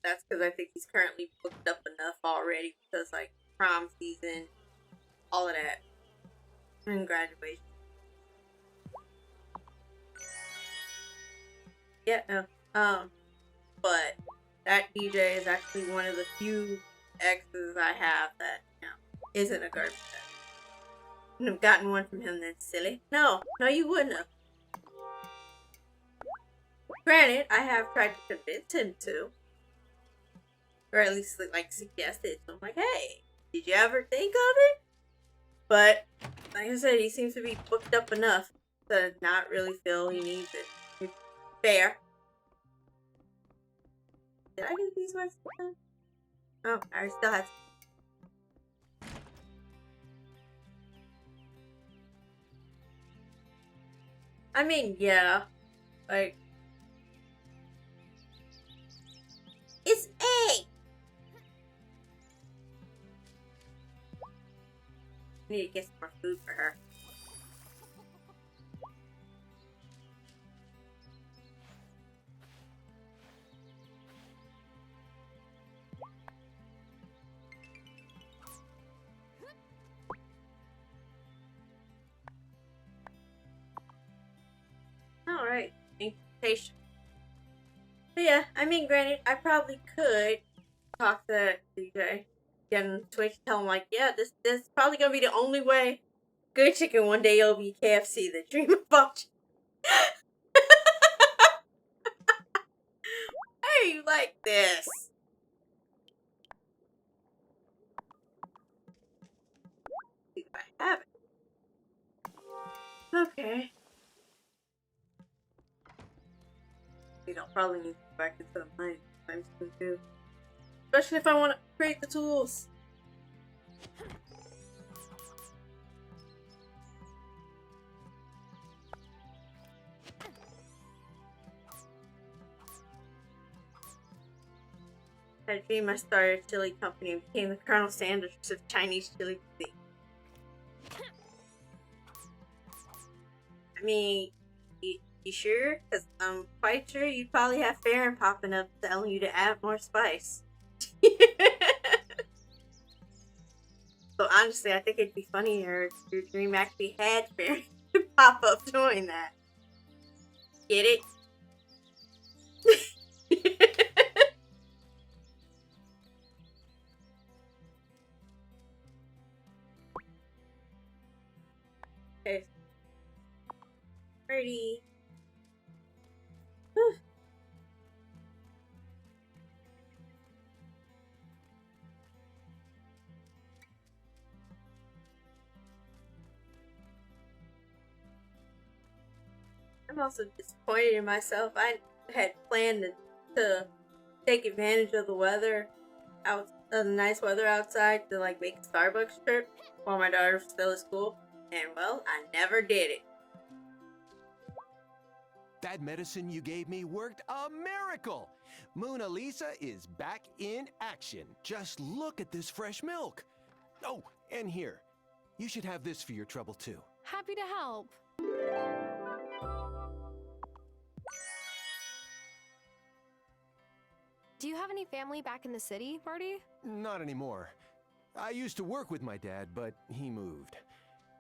That's because I think he's currently booked up enough already because, like, prom season, all of that, and graduation. Yeah, no. But that DJ is actually one of the few exes I have that, you know, isn't a garbage bag. Wouldn't have gotten one from him, that's silly. No, you wouldn't have. Granted, I have tried to convince him to. Or at least, like, suggested. So I'm like, hey, did you ever think of it? But, like I said, he seems to be booked up enough to not really feel he needs it. Fair. Did I get these ones? Oh, I still have. I mean, yeah. Like, it's A! I need to get some more food for her. Alright, invitation. But yeah, I mean, granted, I probably could talk to DJ, get on Twitch, tell him, like, yeah, this is probably gonna be the only way Good Chicken one day it'll be KFC, the dream about you. Hey, you like this? See if I have it. Okay. You don't probably need to go back into the mine sometime soon too. Especially if I want to create the tools. I dream I started a chili company and became the Colonel Sanders of Chinese chili cuisine. I mean, you sure? Because I'm quite sure you probably have Farron popping up telling you to add more spice. So honestly, I think it'd be funnier if your dream actually had Farron pop up doing that. Get it? Okay. Pretty. Whew. I'm also disappointed in myself. I had planned to take advantage of the weather the nice weather outside to like make a Starbucks trip while my daughter was still at school, and well, I never did it. That medicine you gave me worked a miracle! Mona Lisa is back in action. Just look at this fresh milk. Oh, and here. You should have this for your trouble too. Happy to help. Do you have any family back in the city, Marty? Not anymore. I used to work with my dad, but he moved.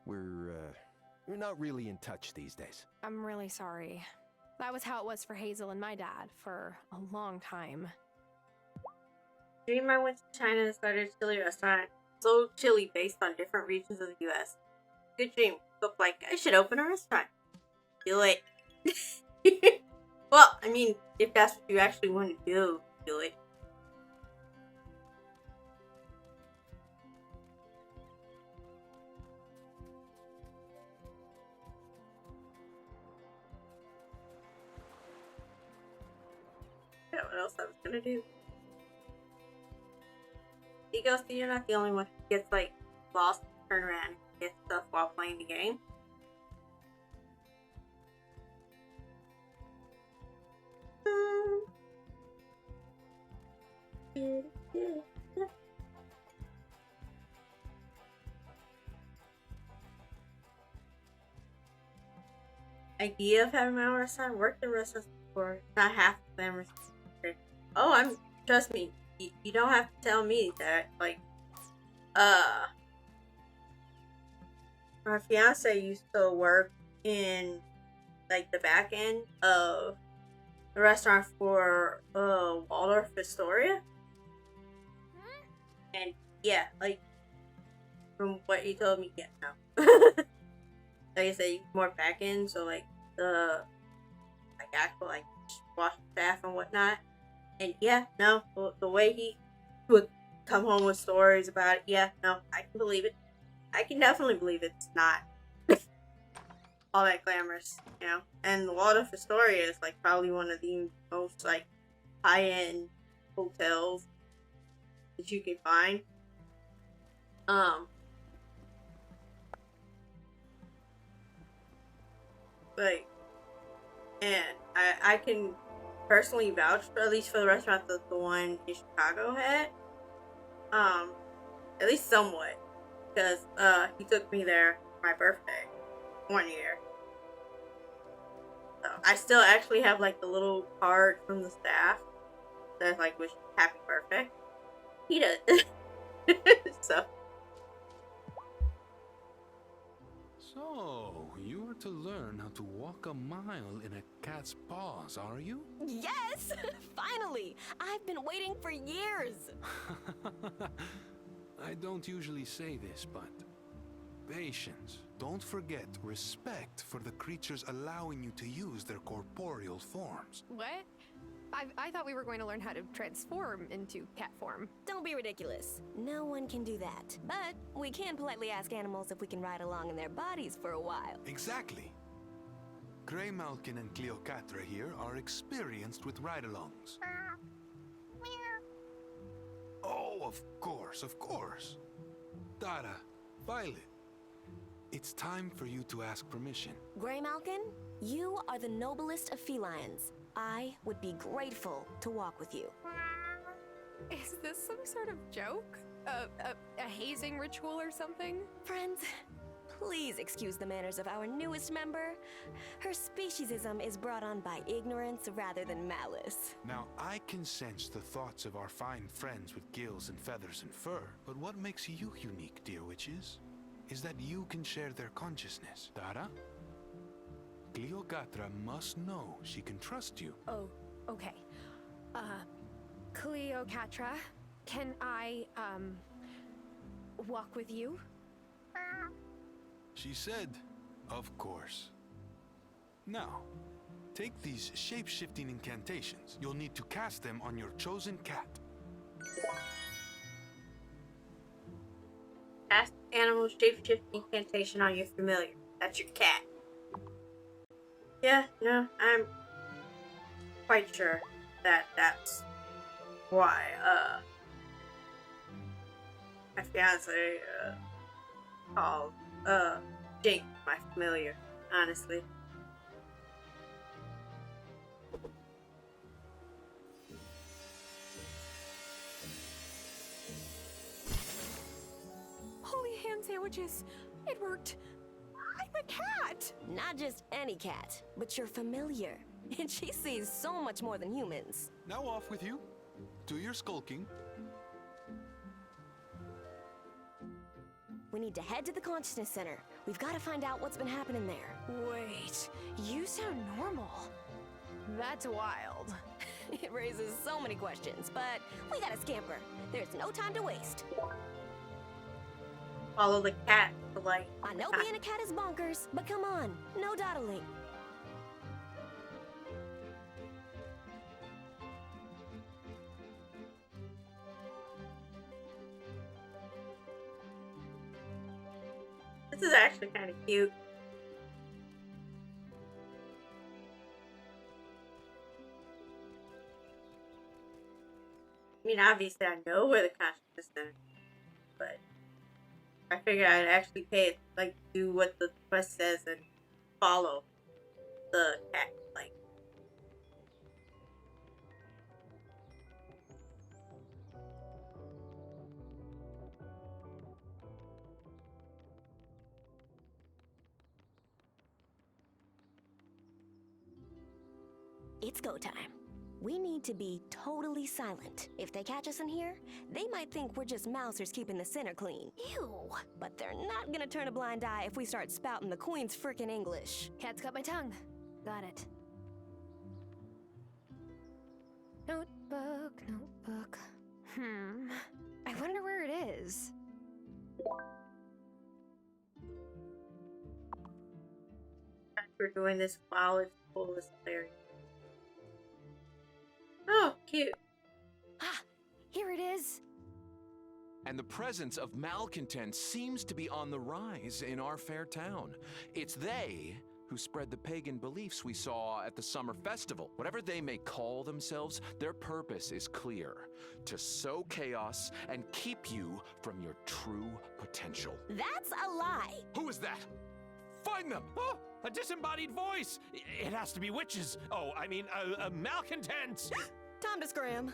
We're not really in touch these days. I'm really sorry. That was how it was for Hazel and my dad for a long time. Dream I went to China and started a chili restaurant. So chili based on different regions of the US. Good dream. Look like I should open a restaurant. Do it. Well, I mean, if that's what you actually want to do it. Yeah, what else I was gonna do? See, Ghosty, you're not the only one who gets like lost, turn around, and get stuff while playing the game. Idea of having my own restaurant. Worked in restaurants before. Not half of them are. Oh, trust me. You don't have to tell me that. Like, my fiance used to work in like the back end of the restaurant for Waldorf Astoria. And yeah, like from what he told me, yeah, no. Like I said, more back end, so like the actual like wash staff and whatnot. And yeah, no, the way he would come home with stories about it, yeah, no, I can believe it. I can definitely believe it's not all that glamorous, you know. And the Waldorf Astoria is like probably one of the most like high-end hotels that you can find. Like, and I can personally vouch for, at least for the restaurant that the one in Chicago had. At least somewhat. Because he took me there for my birthday one year. So I still actually have like the little card from the staff that's like wish happy birthday. He does. So you are to learn how to walk a mile in a cat's paws, are you? Yes! Finally! I've been waiting for years! I don't usually say this, but patience. Don't forget respect for the creatures allowing you to use their corporeal forms. What? I thought we were going to learn how to transform into cat form. Don't be ridiculous. No one can do that. But we can politely ask animals if we can ride along in their bodies for a while. Exactly. Grey Malkin and Cleocatra here are experienced with ride-alongs. Oh, of course, of course. Tara, Violet, it's time for you to ask permission. Grey Malkin, you are the noblest of felines. I would be grateful to walk with you. Is this some sort of joke? A hazing ritual or something? Friends, please excuse the manners of our newest member. Her speciesism is brought on by ignorance rather than malice. Now, I can sense the thoughts of our fine friends with gills and feathers and fur, but what makes you unique, dear witches, is that you can share their consciousness. Dara? Cleopatra must know she can trust you. Oh, okay. Cleopatra, can I, walk with you? She said, of course. Now, take these shape-shifting incantations. You'll need to cast them on your chosen cat. Cast animal shape-shifting incantation on your familiar. That's your cat. Yeah, no, I'm quite sure that that's why, my fiance, called, Jake my familiar, honestly. Holy hand sandwiches! It worked! I'm a cat! Not just any cat, but your familiar. And she sees so much more than humans. Now off with you. Do your skulking. We need to head to the Consciousness Center. We've got to find out what's been happening there. Wait, you sound normal. That's wild. It raises so many questions, but we gotta scamper. There's no time to waste. Follow the cat to like. I know being a cat is bonkers, but come on, no dawdling. This is actually kind of cute. I mean, obviously I know where the consciousness center is, but I figured I'd actually do what the quest says and follow the cat, like. It's go time. We need to be totally silent. If they catch us in here, they might think we're just mousers keeping the center clean. Ew. But they're not gonna turn a blind eye if we start spouting the Queen's frickin' English. Cat's got my tongue. Got it. Notebook, notebook. I wonder where it is. We're doing this while it's full is hilarious. Oh, cute. Ah, here it is. And the presence of malcontents seems to be on the rise in our fair town. It's they who spread the pagan beliefs we saw at the summer festival. Whatever they may call themselves, their purpose is clear: to sow chaos and keep you from your true potential. That's a lie! Who is that? Find them! Oh, a disembodied voice! It has to be witches. Oh, I mean, malcontents! Time to scram.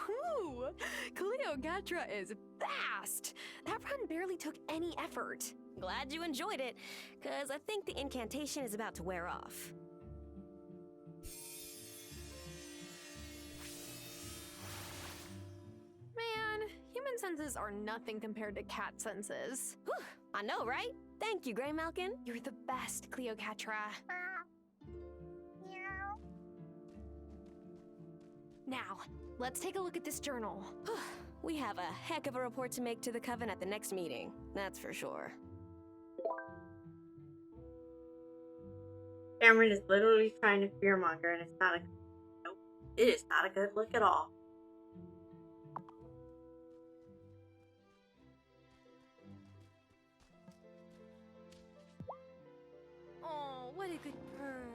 Whew! Cleopatra is fast! That run barely took any effort. Glad you enjoyed it, because I think the incantation is about to wear off. Man, human senses are nothing compared to cat senses. Whew, I know, right? Thank you, Grey Malkin. You're the best, Cleopatra. Now, let's take a look at this journal. We have a heck of a report to make to the Coven at the next meeting, that's for sure. Cameron is literally trying to fearmonger, and it's not a. Nope. It is not a good look at all. Oh, what a good bird.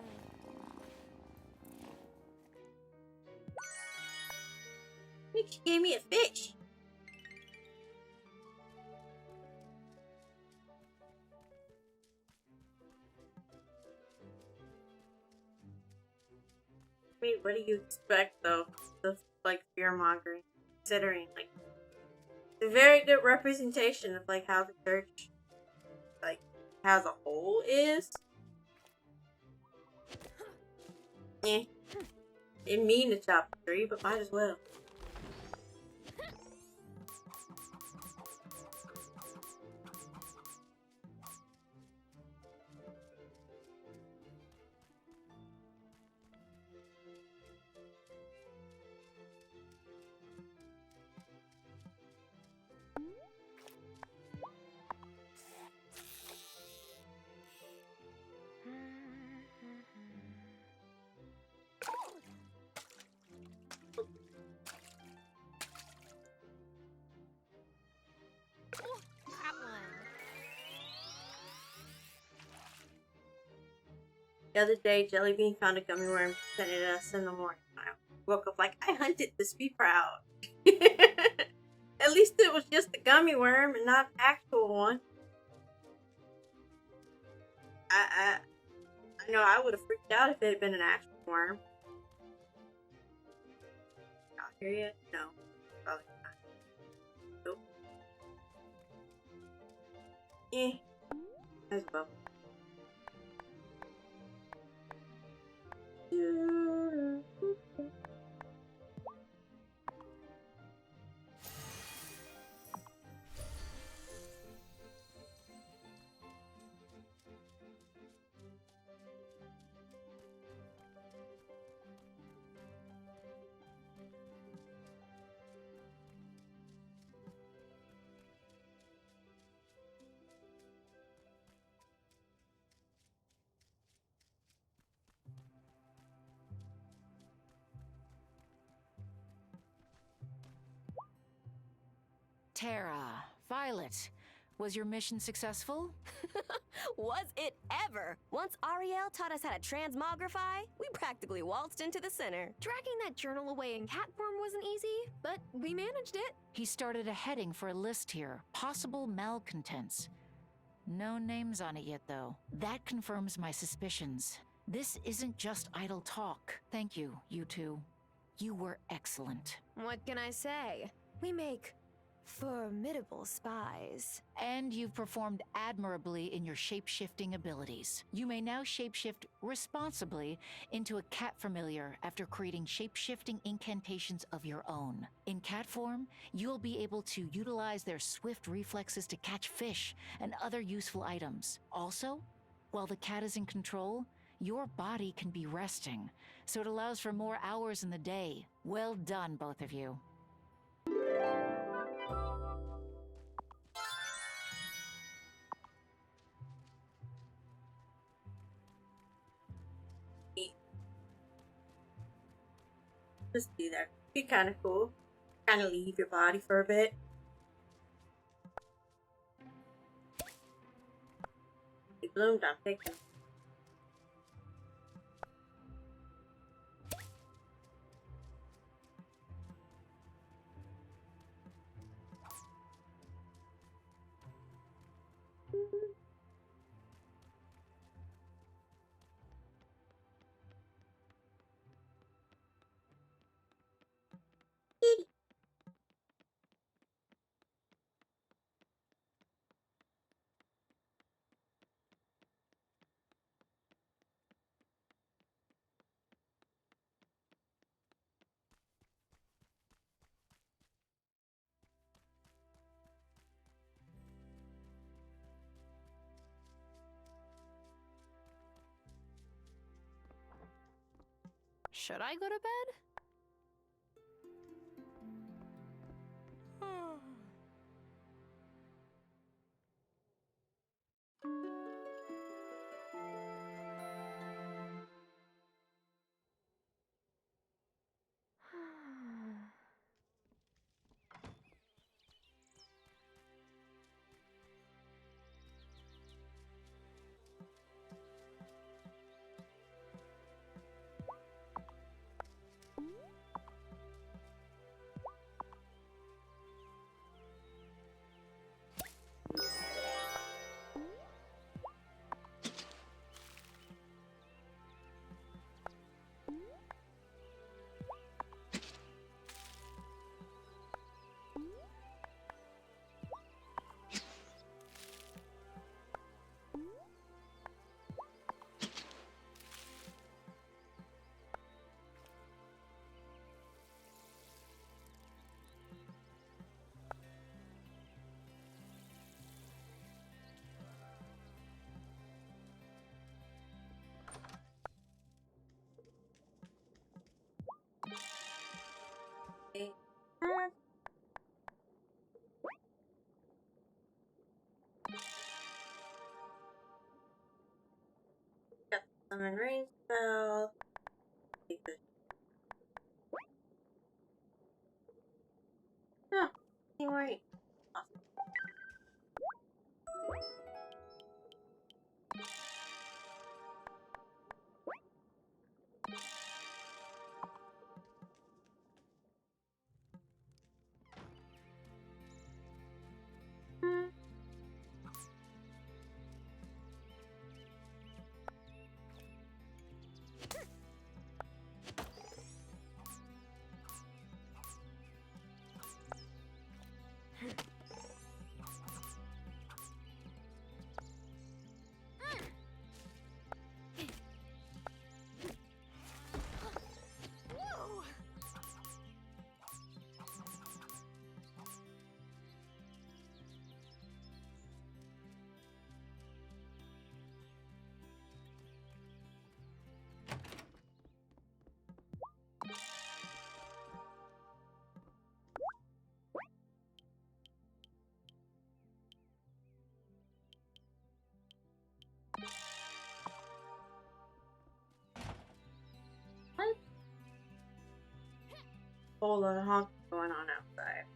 I think she gave me a fish. I mean, what do you expect, though? The like fear mongering, considering like it's a very good representation of like how the church like as a whole is. Eh. Didn't mean to chop the tree, but might as well. That one. The other day, Jellybean found a gummy worm and sent it to us in the morning. I woke up like, I hunted this, be proud. At least it was just a gummy worm and not an actual one. I know I would have freaked out if it had been an actual worm. Not here yet? No. Probably not. Nope. As well. Terra, Violet, was your mission successful? Was it ever? Once Ariel taught us how to transmogrify, we practically waltzed into the center. Dragging that journal away in cat form wasn't easy, but we managed it. He started a heading for a list here, possible malcontents. No names on it yet, though. That confirms my suspicions. This isn't just idle talk. Thank you, you two. You were excellent. What can I say? We make formidable spies. And you've performed admirably in your shape-shifting abilities. You may now shapeshift responsibly into a cat familiar after creating shape-shifting incantations of your own. In cat form, you'll be able to utilize their swift reflexes to catch fish and other useful items. Also, while the cat is in control, your body can be resting, so it allows for more hours in the day. Well done, both of you. Just do that. Be kind of cool. Kind of leave your body for a bit. He bloomed, I'm picking. Should I go to bed? Summon rain spell. No, he right. Whoa! What? Whole lot of honking going on outside.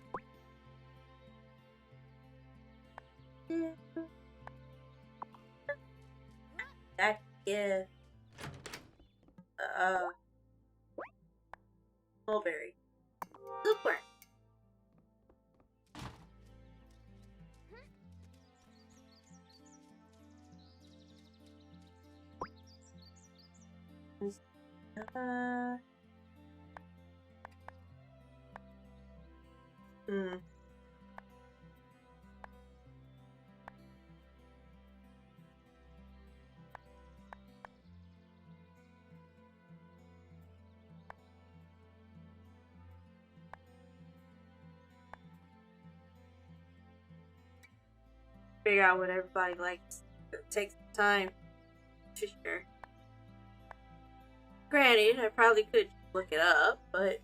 That is mulberry. Super. Hmm. Figure out what everybody likes. It takes time to sure. Granted, I probably could look it up, but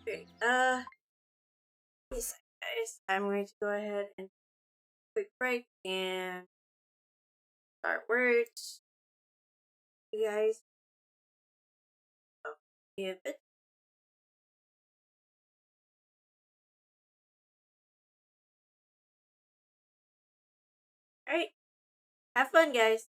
okay. Yes, guys. I'm going to go ahead and quick break and start words. You guys. Oh, yeah, but alright. Have fun, guys.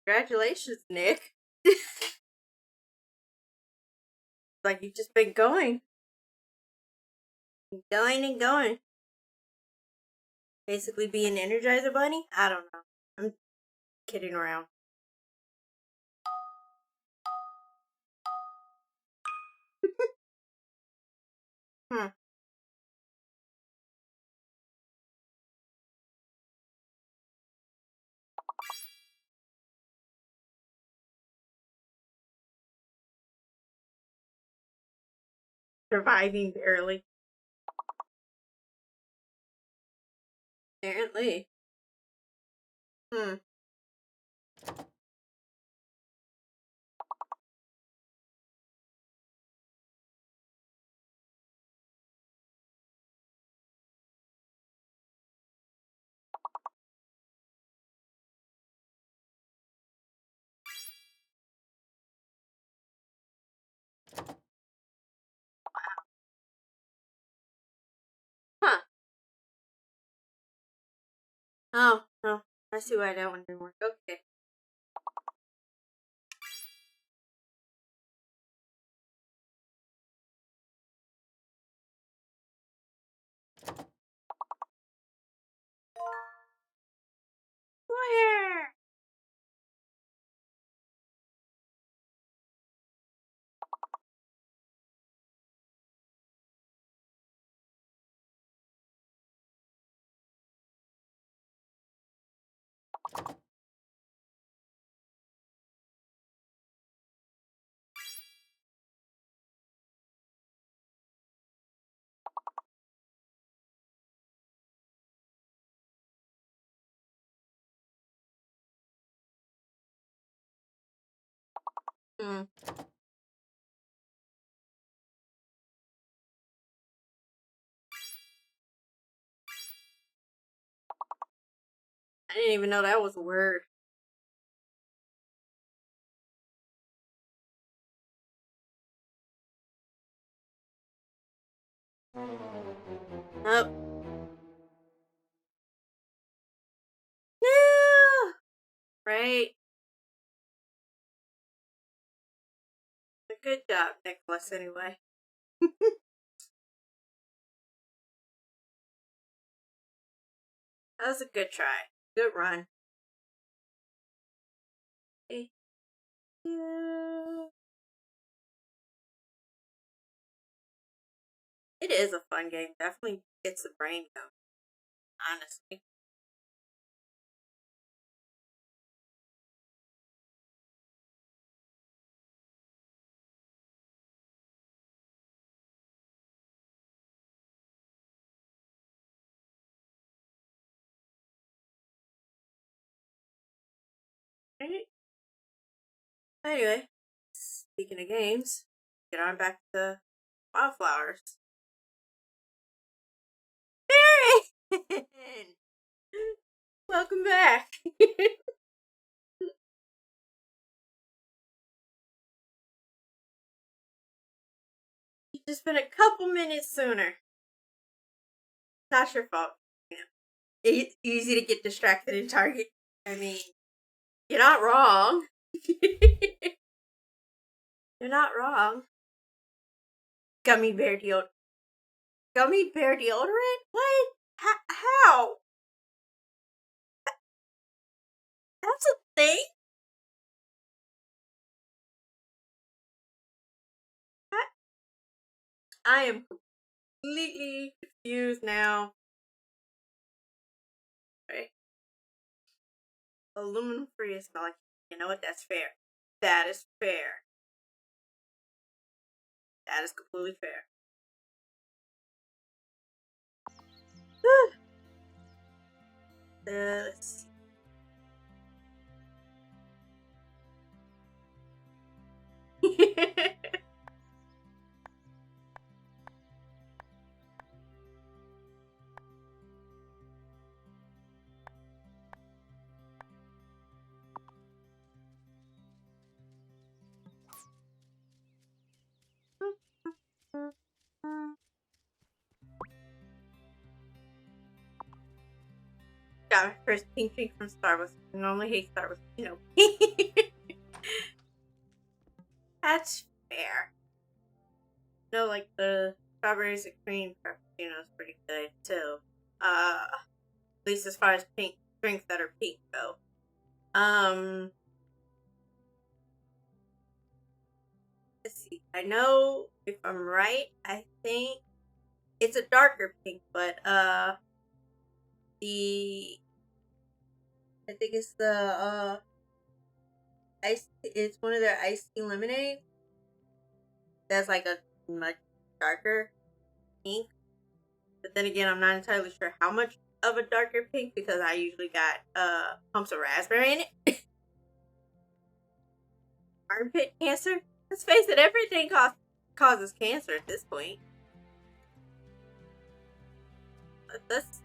Congratulations, Nick. Like you've just been going. Going and going. Basically be an Energizer Bunny? I don't know. I'm kidding around. Hmm. Surviving barely. Apparently. Hmm. Huh. Oh, no. I see why that one didn't work. Okay. Where? Hmm. I didn't even know that was a word. Oh. Yeah. Right. Good job, Nicholas, anyway. That was a good try. Good run. Hey. Yeah. It is a fun game. Definitely gets the brain going. Honestly. Right. Anyway, speaking of games, get on back to Wildflowers. Barry! Welcome back. You just been a couple minutes sooner. Not your fault. It's easy to get distracted in Target. I mean, you're not wrong. You're not wrong. Gummy bear deodorant. Gummy bear deodorant? What? How? That's a thing? I am completely confused now. Okay. Aluminum free is not like, you know what? That's fair. That is fair. That is completely fair. Let's see. got my first pink drink from Starbucks. I normally hate Starbucks, you know. That's fair. No, like the strawberries and cream frappuccino is pretty good too. At least as far as pink drinks that are pink go. Let's see. I know if I'm right, I think it's a darker pink, but I think it's the it's one of their iced tea lemonade. That's like a much darker pink. But then again, I'm not entirely sure how much of a darker pink because I usually got pumps of raspberry in it. Armpit cancer? Let's face it, everything causes cancer at this point. Let's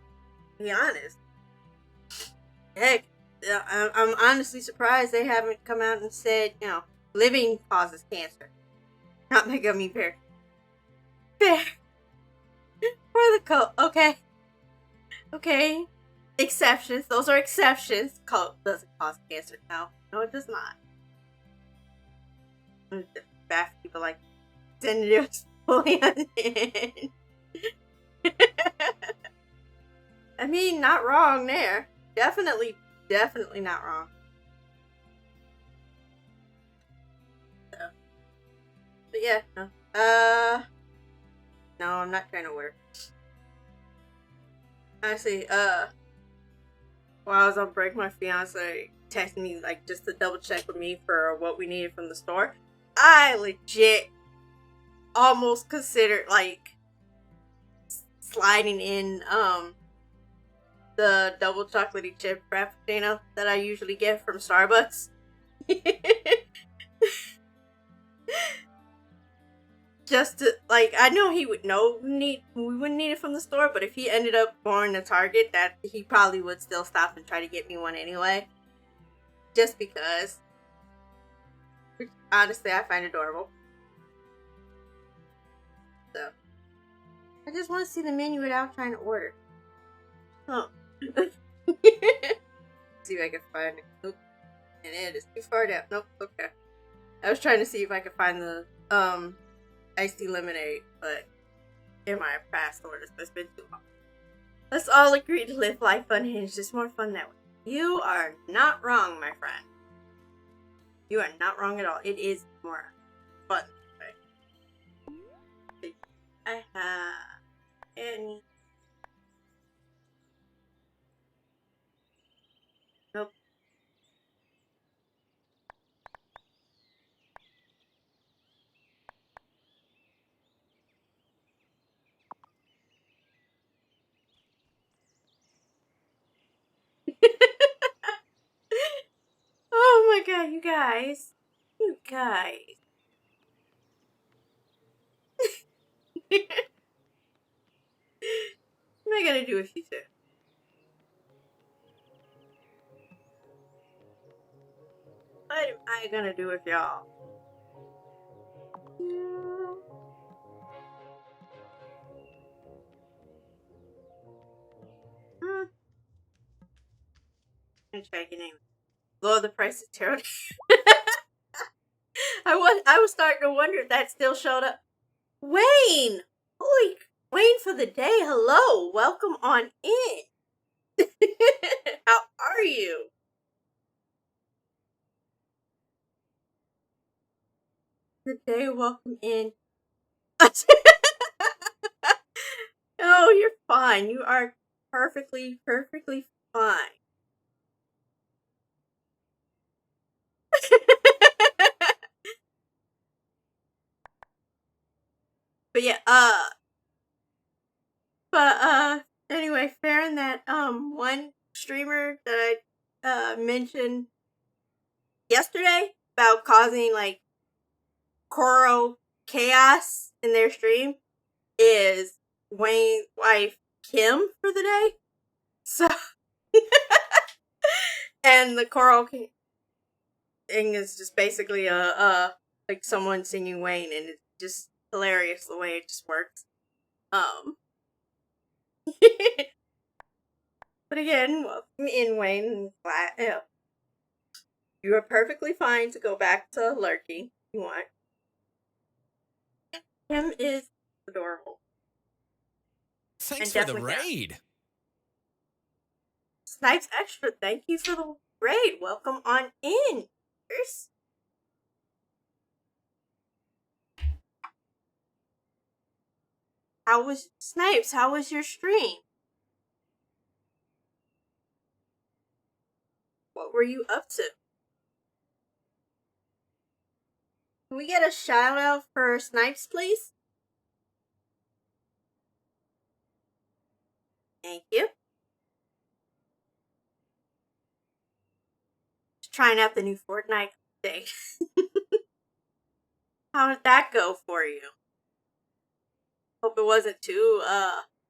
be honest. Heck, I'm honestly surprised they haven't come out and said, you know, living causes cancer. Not the gummy bear. Fair. For the cult. Okay. Okay. Exceptions. Those are exceptions. Cult doesn't cause cancer. No, it does not. Bad people like Senators fully in. I mean, not wrong there. Definitely not wrong. So, but yeah, no. No, I'm not trying to order. Honestly, while I was on break, my fiance texted me, like, just to double check with me for what we needed from the store. I legit almost considered, like, sliding in, the double chocolatey chip frappuccino that I usually get from Starbucks. Just to, like, I know he would know we wouldn't need it from the store, but if he ended up going to Target, that he probably would still stop and try to get me one anyway. Just because. Which, honestly, I find adorable. So. I just want to see the menu without trying to order. Oh. See if I can find it. Nope. And it is too far down. Nope. Okay. I was trying to see if I could find the, iced tea lemonade, but it might have passed orders, but it's been too long. Let's all agree to live life unhinged. It's more fun that way. You are not wrong, my friend. You are not wrong at all. It is more fun that way. I have any. Nope. Oh my god, you guys. You guys. What am I gonna do with you two? What am I gonna do with y'all? I'm trying your name. Lower the price of tarot. I was starting to wonder if that still showed up. Wayne! Holy Wayne for the day. Hello. Welcome on in. How are you? Good day, welcome in. Oh, you're fine. You are perfectly fine. But yeah, anyway, Farron, that, one streamer that I, mentioned yesterday about causing, like, choral chaos in their stream is Wayne's wife, Kim, for the day. So, and the choral thing is just basically, like someone singing Wayne, and it's just hilarious the way it just works. But again, welcome in, Wayne. You are perfectly fine to go back to lurking if you want. Him is adorable. Thanks And for the definitely down. raid. Snipes Extra, thank you for the raid. Welcome on in. Cheers. How was Snipes? How was your stream? What were you up to? Can we get a shout out for Snipes, please? Thank you. Just trying out the new Fortnite update. How did that go for you? Hope it wasn't too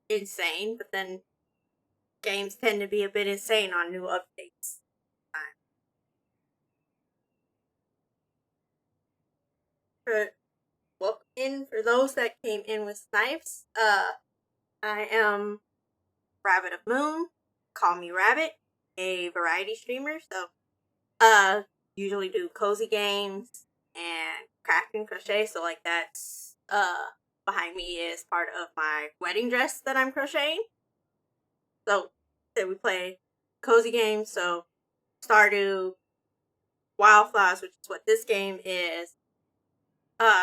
insane, but then games tend to be a bit insane on new updates. Welcome in for those that came in with Snipes. I am Rabbit of Moon. Call me Rabbit, a variety streamer. So, usually do cozy games and crafting crochet. So like that's behind me is part of my wedding dress that I'm crocheting. So we play cozy games. So Stardew, Wildflowers, which is what this game is.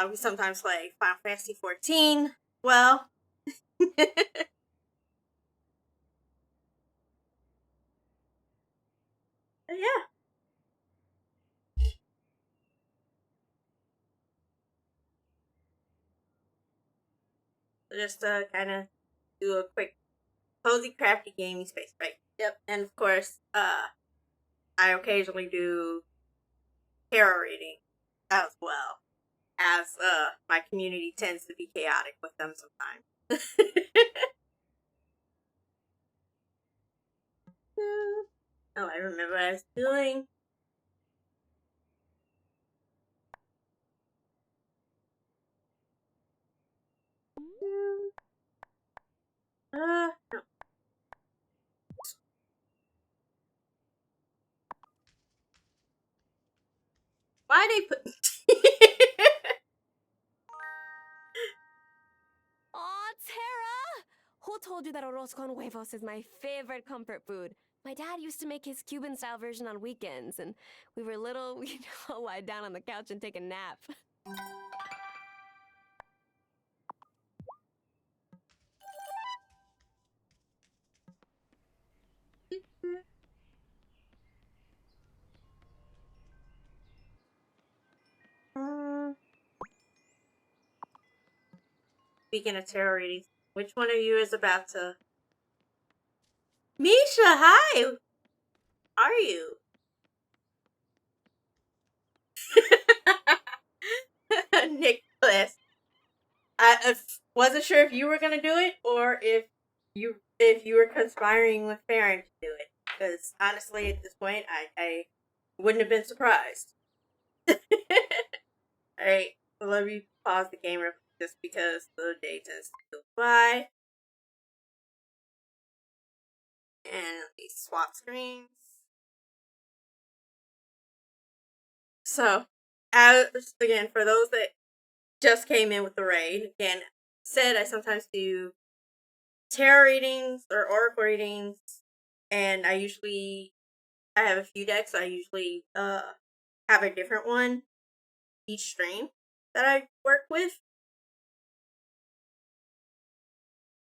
We sometimes play Final Fantasy 14. Well, yeah. So just kind of do a quick cozy, crafty, gaming space, right? Yep. And of course, I occasionally do tarot reading as well, as my community tends to be chaotic with them sometimes. Oh, I remember what I was doing. No. Why they put? Aw, Tara! Who told you that arroz con huevos is my favorite comfort food? My dad used to make his Cuban-style version on weekends, and we were little, we'd all lie down on the couch and take a nap. Speaking of tarot readings, which one of you is about to? Misha, hi. How are you? Nicholas, I wasn't sure if you were gonna do it or if you were conspiring with Farron to do it. Because honestly, at this point, I wouldn't have been surprised. Alright, let me pause the game real quick just because the day tends to go by. And let me swap screens. So, as again, for those that just came in with the raid, again, I sometimes do tarot readings or oracle readings, and I have a few decks. So I usually have a different one each stream that I work with.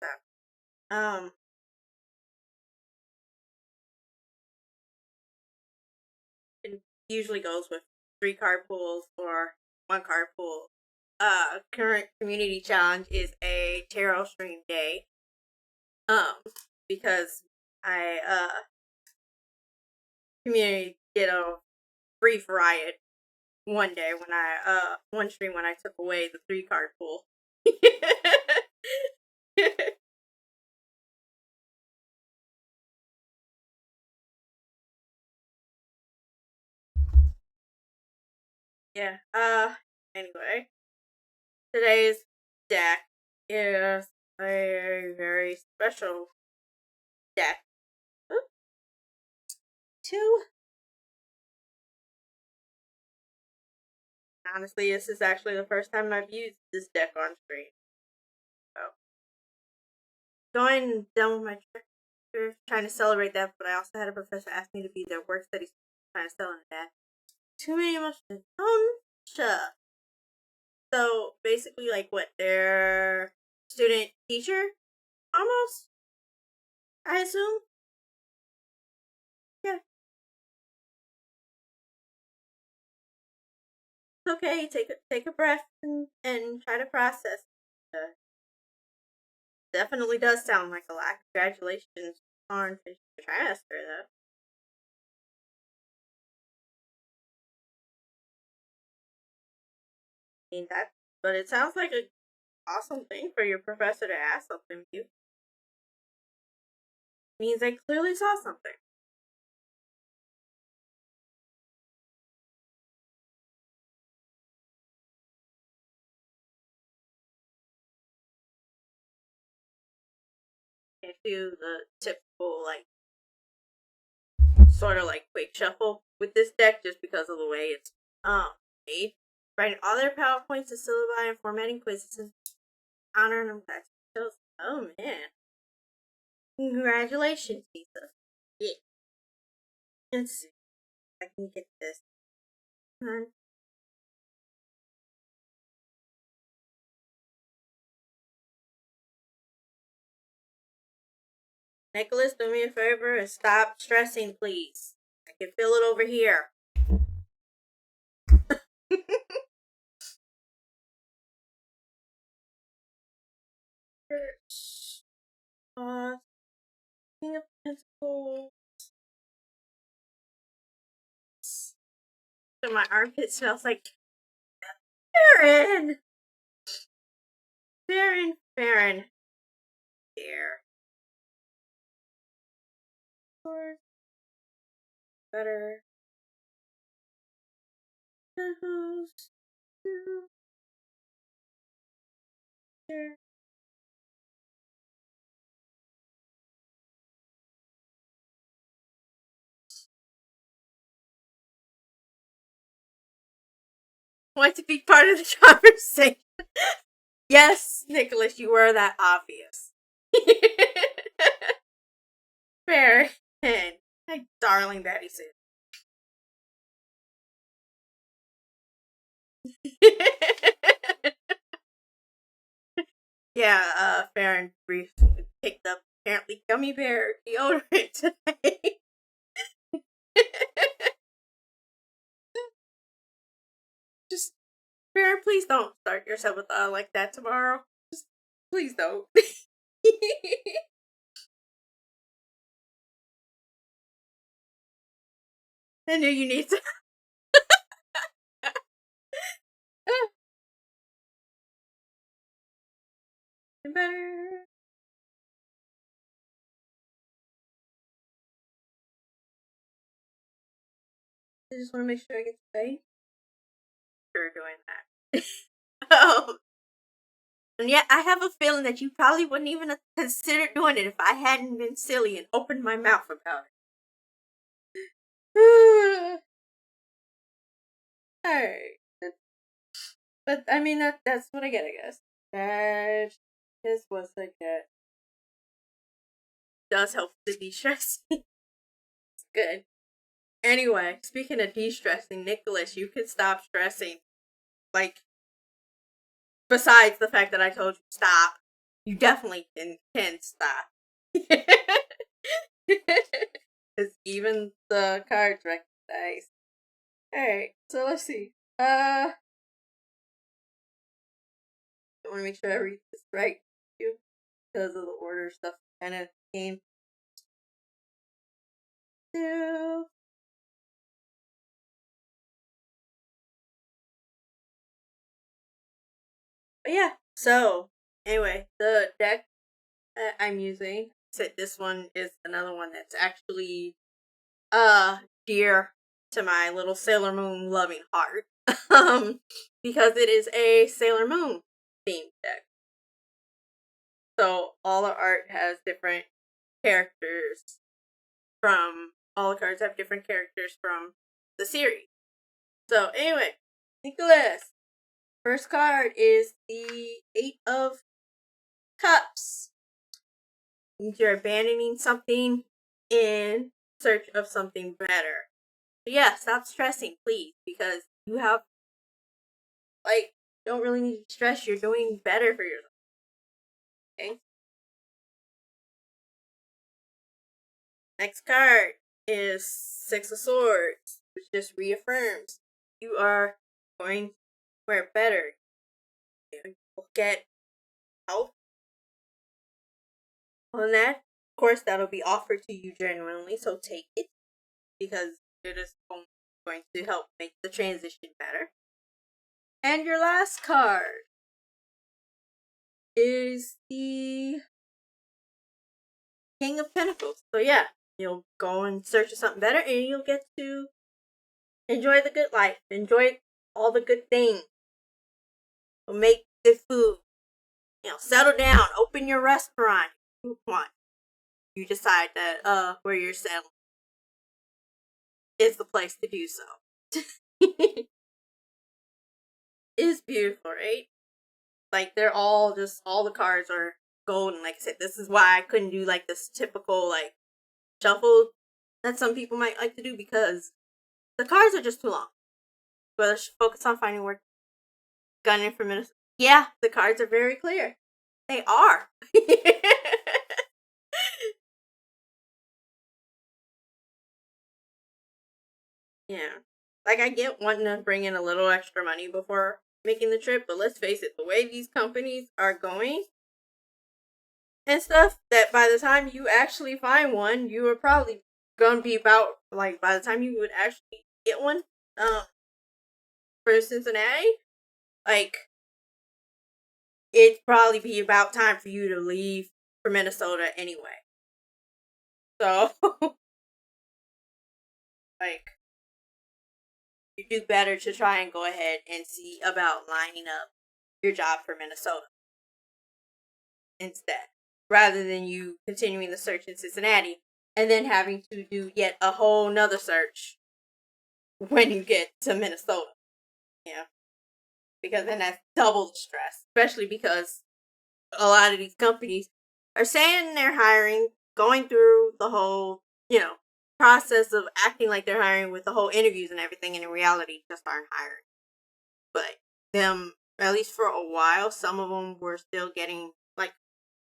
So, it usually goes with 3 card pulls or 1 card pull. Current community challenge is a tarot stream day. Because community did a brief riot one day when one stream when I took away the 3 card pull. Yeah, anyway. Today's deck is a very special deck. Oops. 2. Honestly, this is actually the first time I've used this deck on stream. So, going done with my trip, trying to celebrate that, but I also had a professor ask me to be their work study trying to sell that. Too many emotions. Sure. So basically, like what their student teacher, almost. I assume. Yeah. It's okay. Take a breath and try to process. Definitely does sound like a lot. Congratulations on finishing the trimester, though. I mean that, but it sounds like an awesome thing for your professor to ask something of you. Means they clearly saw something. Can't do the typical like sort of like quick shuffle with this deck just because of the way it's made. Writing all their PowerPoints and syllabi and formatting quizzes and honoring them back. Oh man. Congratulations, Lisa. Yeah. Let's see if I can get this. Nicholas, do me a favor and stop stressing, please. I can feel it over here. King of Pentacles. So my armpit smells like Farron. Farron. Here. Better. Here. Want to be part of the conversation? Yes, Nicholas, you were that obvious. Farron. My darling daddy said. Yeah, Farron briefly picked up apparently gummy bear deodorant today. Just, Farron, please don't start yourself with like that tomorrow. Just, please don't. I knew you need to. Better. I just want to make sure I get the face. You're doing that. Oh. And yet, I have a feeling that you probably wouldn't even have considered doing it if I hadn't been silly and opened my mouth about it. Alright. But, I mean, that's what I get, I guess. That is what I get. Does help to de-stress. It's good. Anyway, speaking of de-stressing, Nicholas, you can stop stressing. Like, besides the fact that I told you stop, you definitely can stop. Because even the cards recognize. Alright, so let's see. I want to make sure I read this right too, because of the order stuff kind of came. But yeah, so anyway, the deck I'm using, said this one is another one that's actually dear to my little Sailor Moon loving heart. Because it is a Sailor Moon themed deck. So all the art has different characters from all the cards have different characters from the series. So anyway, Nicholas, first card is the 8 of Cups. Means you're abandoning something in search of something better. So yeah, stop stressing, please, because you have, like, don't really need to stress. You're doing better for yourself. Okay? Next card is 6 of Swords, which just reaffirms you are going for better. You will get help on that. Of course, that'll be offered to you genuinely, so take it, because it is going to help make the transition better. And your last card is the King of Pentacles. So yeah, you'll go and search for something better, and you'll get to enjoy the good life, enjoy all the good things, make good food, settle down, open your restaurant if you want. You decide that where you're settling is the place to do so. It's beautiful, right? Like, they're all the cards are golden. Like I said, this is why I couldn't do like this typical like shuffle that some people might like to do, because the cards are just too long. But let's focus on finding work. Gunning for Minnesota. Yeah, the cards are very clear. They are. Yeah. Like, I get wanting to bring in a little extra money before making the trip, but let's face it, the way these companies are going and stuff, that by the time you actually find one, you are probably gonna be about, like, by the time you would actually get one, for Cincinnati, like, it'd probably be about time for you to leave for Minnesota anyway. So, like, you do better to try and go ahead and see about lining up your job for Minnesota instead, rather than you continuing the search in Cincinnati and then having to do yet a whole nother search when you get to Minnesota. Yeah. Because then that's double the stress, especially because a lot of these companies are saying they're hiring, going through the whole, process of acting like they're hiring with the whole interviews and everything, and in reality just aren't hiring. But them, at least for a while, some of them were still getting like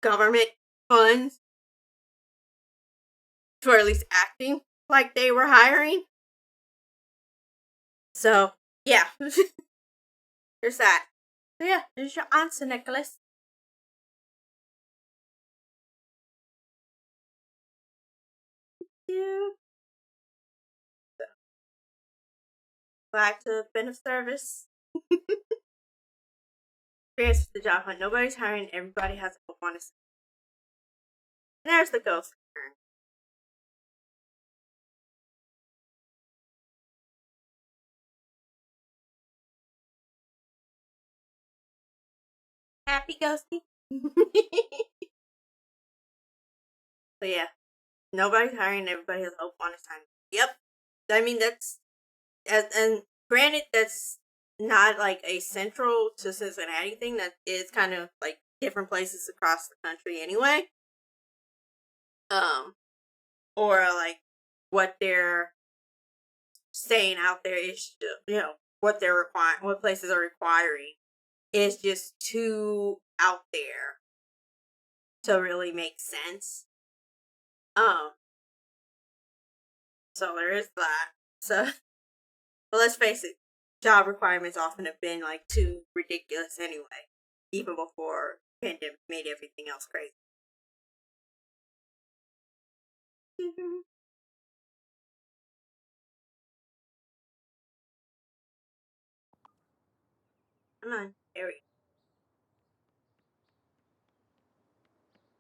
government funds for at least acting like they were hiring. So yeah, there's that. So yeah, there's your answer, Nicholas. Yeah. So, back to been of service. Experience with the job hunt. Nobody's hiring. Everybody has a hope on us. And there's the ghost turn. Happy ghosty. So yeah, nobody's hiring. Everybody has hope on his time. Yep. I mean, that's, and granted, that's not like a central to Cincinnati thing. That is kind of like different places across the country anyway. Or like what they're saying out there is, what they're requiring, what places are requiring is just too out there to really make sense. So there is that. So, but let's face it, job requirements often have been like too ridiculous anyway, even before pandemic made everything else crazy. Come on, Harry.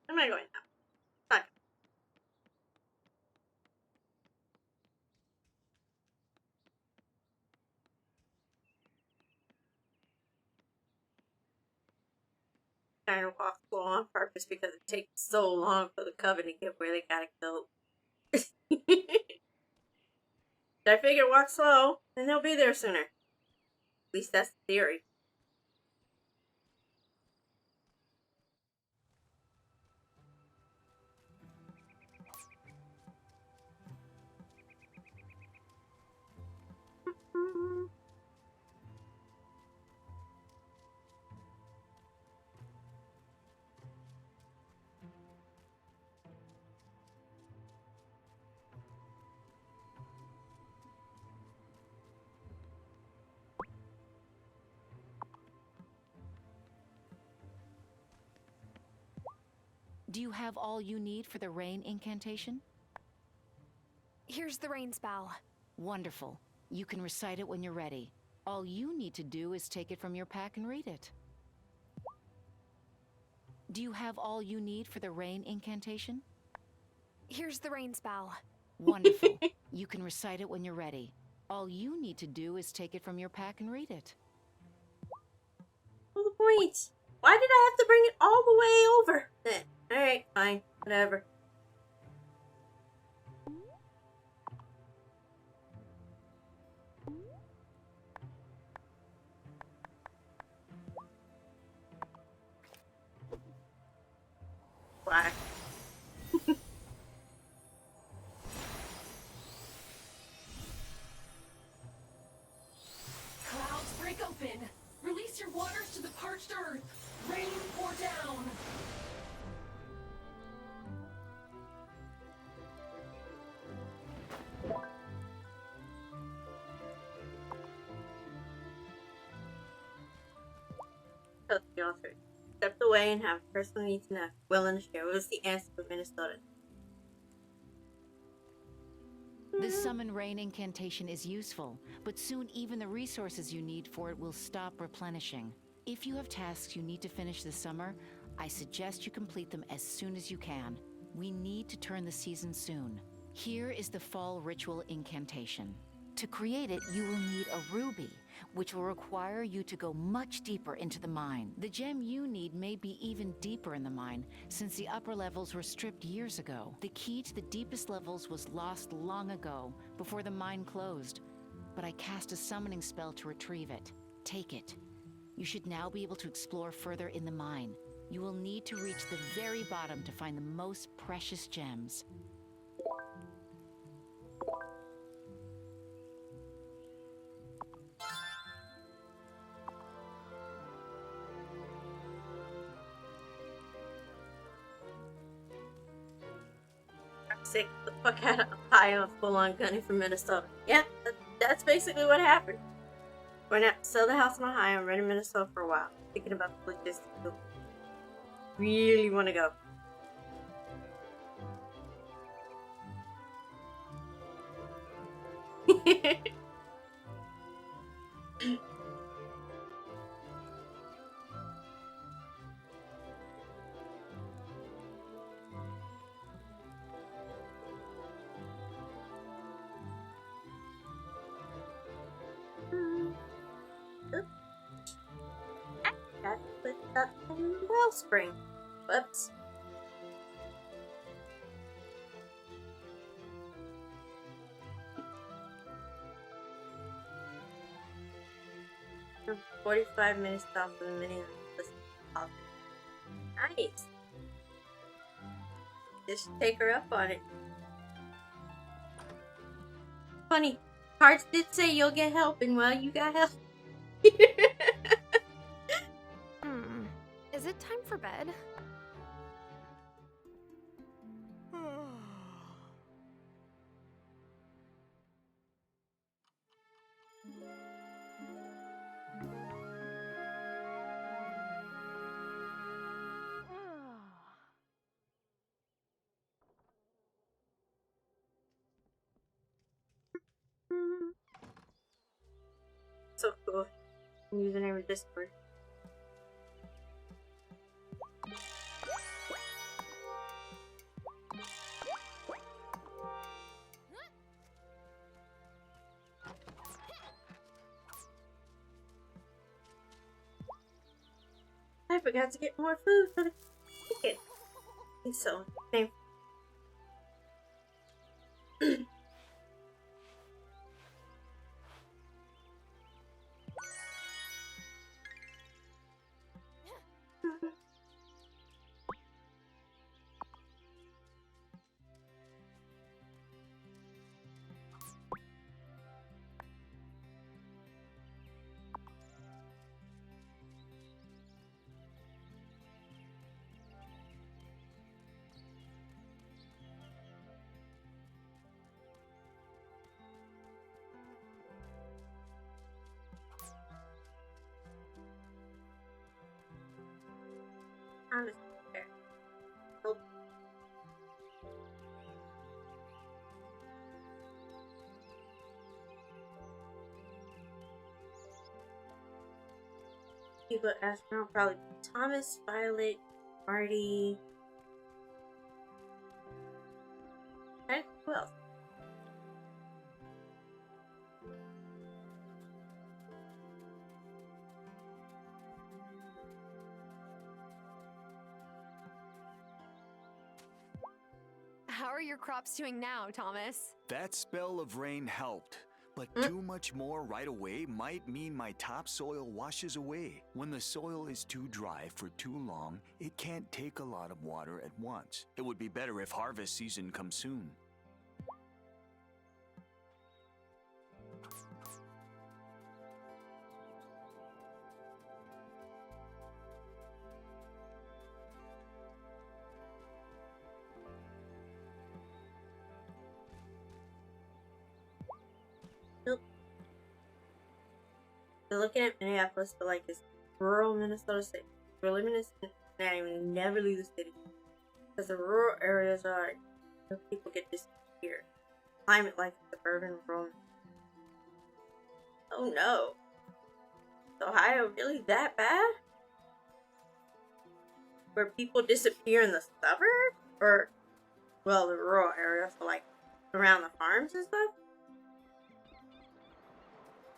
Where am I going now? Okay. Trying to walk slow on purpose because it takes so long for the Coven to get where they gotta go. I figured walk slow, and they'll be there sooner. At least that's the theory. Do you have all you need for the rain incantation? Here's the rain spell. Wonderful. You can recite it when you're ready. All you need to do is take it from your pack and read it. Do you have all you need for the rain incantation? Here's the rain spell. Wonderful. You can recite it when you're ready. All you need to do is take it from your pack and read it. What's the point? Why did I have to bring it all the way over then? Alright, fine. Whatever. Black. Clouds break open. Release your waters to the parched earth. Rain pour down. Tells the author. Stepped away and have a personal need to know. Willing to share. What was the answer for Minnesota? The summon rain incantation is useful, but soon even the resources you need for it will stop replenishing. If you have tasks you need to finish this summer, I suggest you complete them as soon as you can. We need to turn the season soon. Here is the fall ritual incantation. To create it, you will need a ruby, which will require you to go much deeper into the mine. The gem you need may be even deeper in the mine, since the upper levels were stripped years ago. The key to the deepest levels was lost long ago, before the mine closed. But I cast a summoning spell to retrieve it. Take it. You should now be able to explore further in the mine. You will need to reach the very bottom to find the most precious gems. Sick the fuck out of Ohio, full-on gunning from Minnesota. Yeah, that's basically what happened. Went out, sell the house in Ohio, and ran in Minnesota for a while, thinking about the logistics. Really want to go. Got put up in Wellspring. Whoops. We're 45 minutes off of the Minneapolis. Nice. Just take her up on it. Funny, cards did say you'll get help, and well, you got help. Is it time for bed? So cool. Username of Discord. I forgot to get more food for the chicken. So, same. Thomas there. Nope. People astronaut probably Thomas, Violet, Marty. And who else? How are your crops doing now, Thomas? That spell of rain helped, but too much more right away might mean my topsoil washes away. When the soil is too dry for too long, it can't take a lot of water at once. It would be better if harvest season comes soon. They're looking at Minneapolis, but like it's rural Minnesota State. We're living in Cincinnati and we never leave the city. Because the rural areas are where people get disappeared. Climate like suburban rural. Oh no. Is Ohio really that bad? Where people disappear in the suburbs? Or, well, the rural areas, so like around the farms and stuff?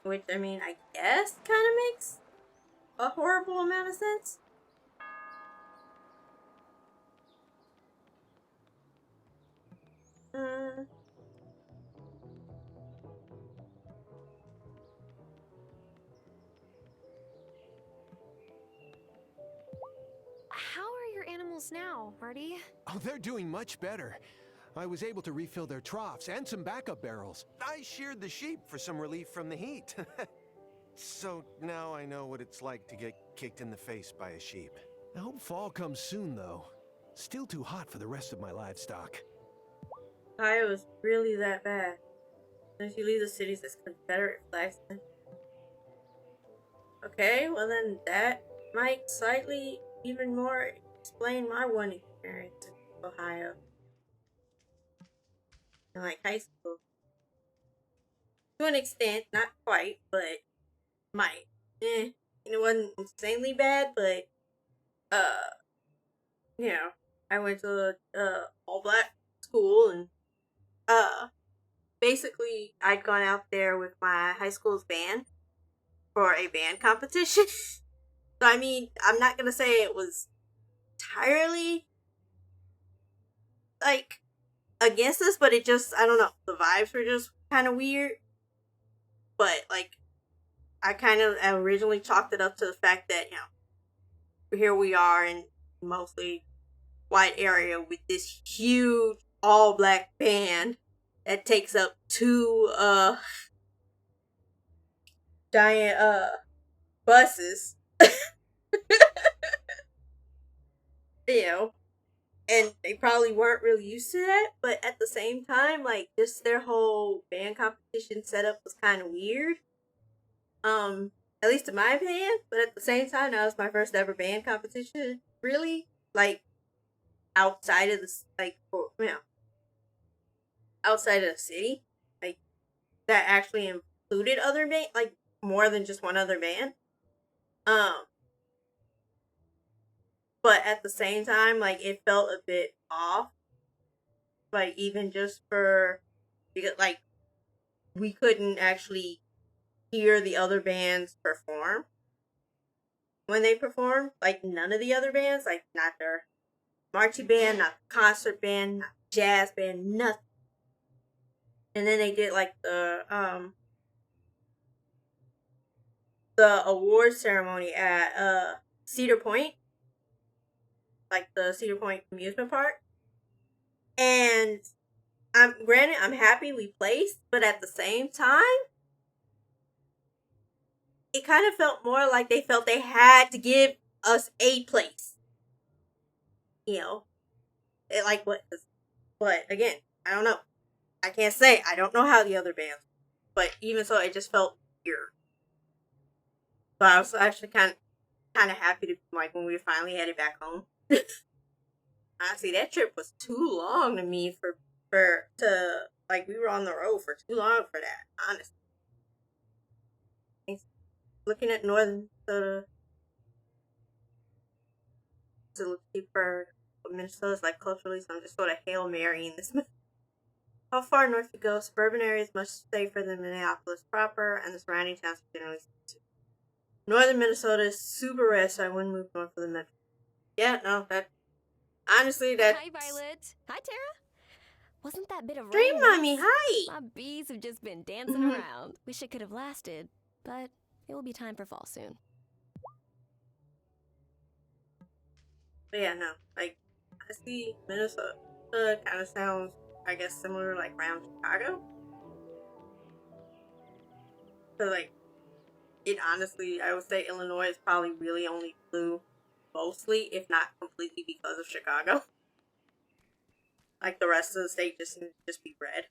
Which, I mean, I guess kind of makes a horrible amount of sense. How are your animals now, Marty? Oh, they're doing much better. I was able to refill their troughs and some backup barrels. I sheared the sheep for some relief from the heat. So now I know what it's like to get kicked in the face by a sheep. I hope fall comes soon, though. Still too hot for the rest of my livestock. Ohio is really that bad. As you leave the cities as Confederate flags. Okay, well then that might slightly even more explain my one experience in Ohio. In like high school. To an extent, not quite, but might. It wasn't insanely bad, but you know, I went to all black school and basically I'd gone out there with my high school's band for a band competition. So I mean, I'm not gonna say it was entirely like against us, but it just, I don't know, the vibes were just kind of weird. But like, I kind of originally chalked it up to the fact that, you know, here we are in mostly white area with this huge all black band that takes up two giant buses. You know, and they probably weren't really used to that, but at the same time, like, just their whole band competition setup was kind of weird. At least in my opinion, but at the same time, that was my first ever band competition, really, like, outside of the, like, you know, outside of the city, like, that actually included other band, like, more than just one other band. But at the same time, like, it felt a bit off. Like, even just for, because, like, we couldn't actually hear the other bands perform. When they performed, like, none of the other bands, like, not their marching band, not the concert band, not jazz band, nothing. And then they did, like, the award ceremony at, Cedar Point. Like, the Cedar Point amusement park. And I'm happy we placed, but at the same time, it kind of felt more like they felt they had to give us a place. You know, it like what? But again, I don't know. I can't say. I don't know how the other bands, but even so, it just felt weird. But I was actually kind of happy to, like, when we finally headed back home. Honestly, that trip was too long to me to like we were on the road for too long for that. Honestly, looking at northern Minnesota to look deeper, what Minnesota's like culturally, so I'm just sort of Hail Marying this. How far north you go, suburban areas much safer than Minneapolis proper, and the surrounding towns are generally safe. Northern Minnesota is super red, so I wouldn't move north of the metro. Yeah, no, that honestly that. Hi, Violet. Hi, Tara. Wasn't that bit of Dream rain Mommy, nice? hi! My bees have just been dancing around. Wish it could have lasted, but it will be time for fall soon. But yeah, no, like I see Minnesota kind of sounds, I guess, similar like around Chicago. So like, it honestly, I would say Illinois is probably really only blue, mostly, if not completely, because of Chicago. Like the rest of the state just seems to just be red.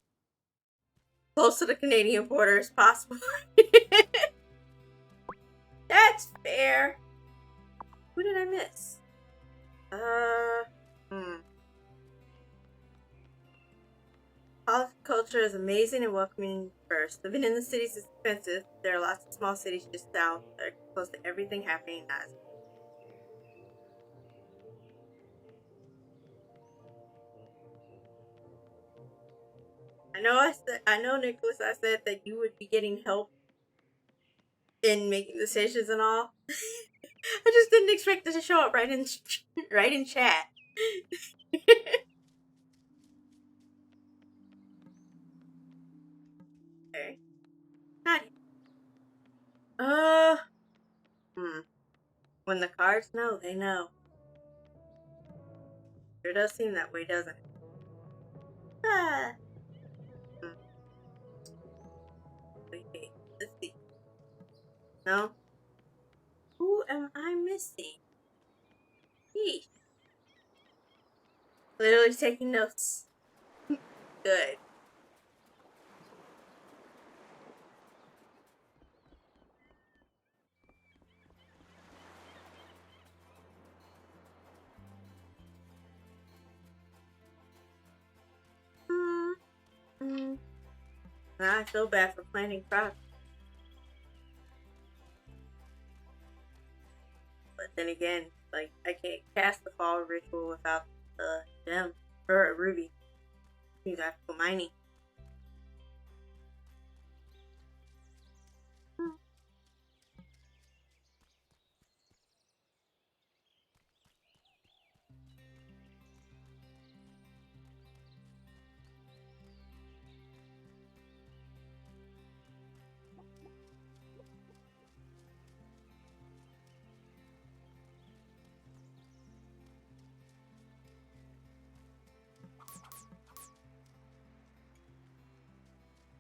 Close to the Canadian border as possible. That's fair. Who did I miss? Culture is amazing and welcoming first. Living in the cities is expensive. There are lots of small cities just south that are close to everything happening now. I know, Nicholas. I said that you would be getting help in making decisions and all. I just didn't expect it to show up right in chat. Okay. Not. When the cards know, they know. Sure does seem that way, doesn't it? Ah. Wait. Let's see. No. Who am I missing? Yeesh. Literally taking notes. Good. Now I feel bad for planting crops. But then again, like, I can't cast the fall ritual without the gem or a ruby. You have to go mining.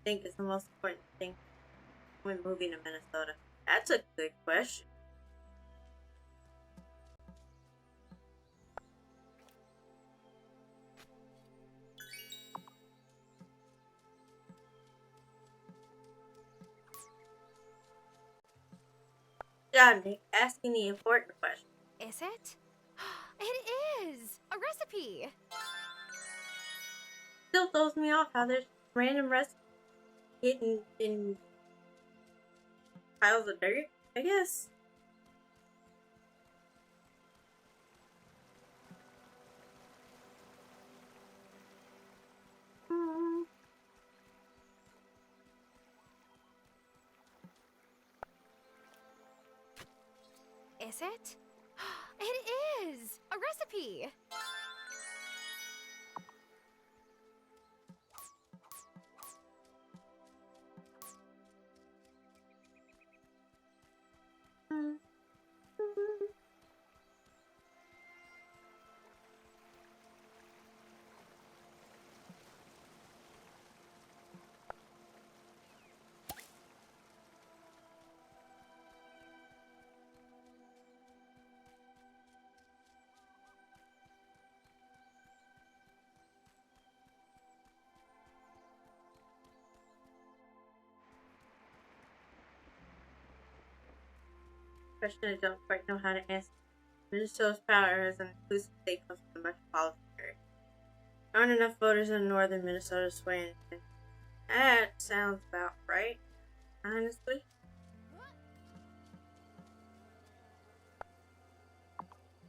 I think is the most important thing when moving to Minnesota? That's a good question. John, asking the important question. Is it? It is! A recipe! Still throws me off how there's random recipes hidden in piles of dirt, I guess. Is it? It is! A recipe! Question I don't quite know how to answer. Minnesota's power as an inclusive state comes from the metropolitan area. There aren't enough voters in northern Minnesota to sway anything. That sounds about right, honestly.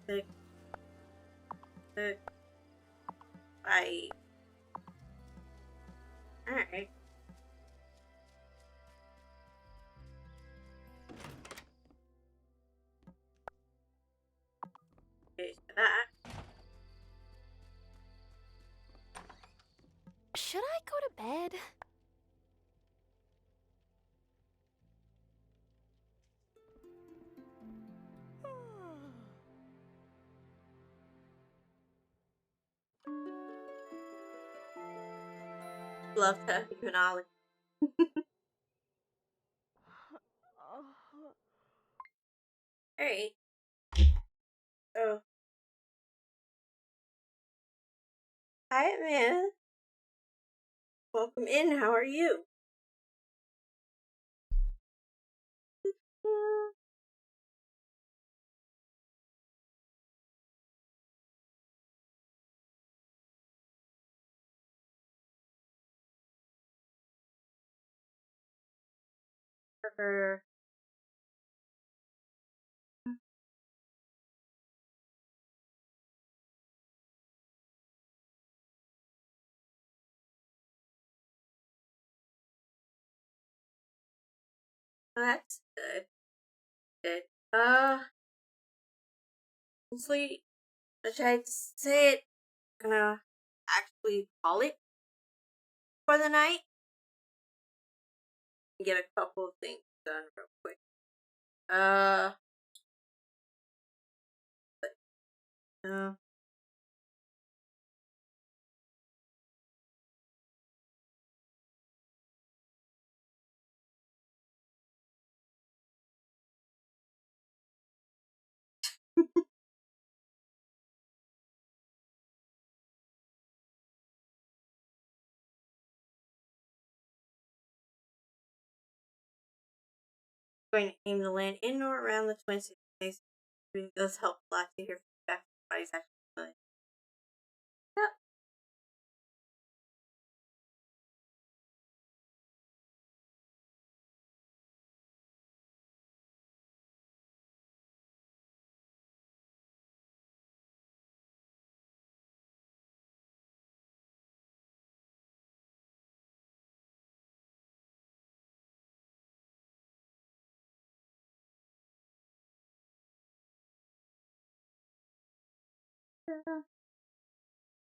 Six, 5. Alright. Okay, so that. Should I go to bed? Love to have you and Ollie. Alright. So. Hi, man. Welcome in. How are you? That's good. Good. Honestly, I tried to say it. Gonna actually call it for the night. Get a couple of things done real quick. But, going to aim to land in or around the Twin Cities. It does help a lot to hear feedback from everybody's actually playing. Yep.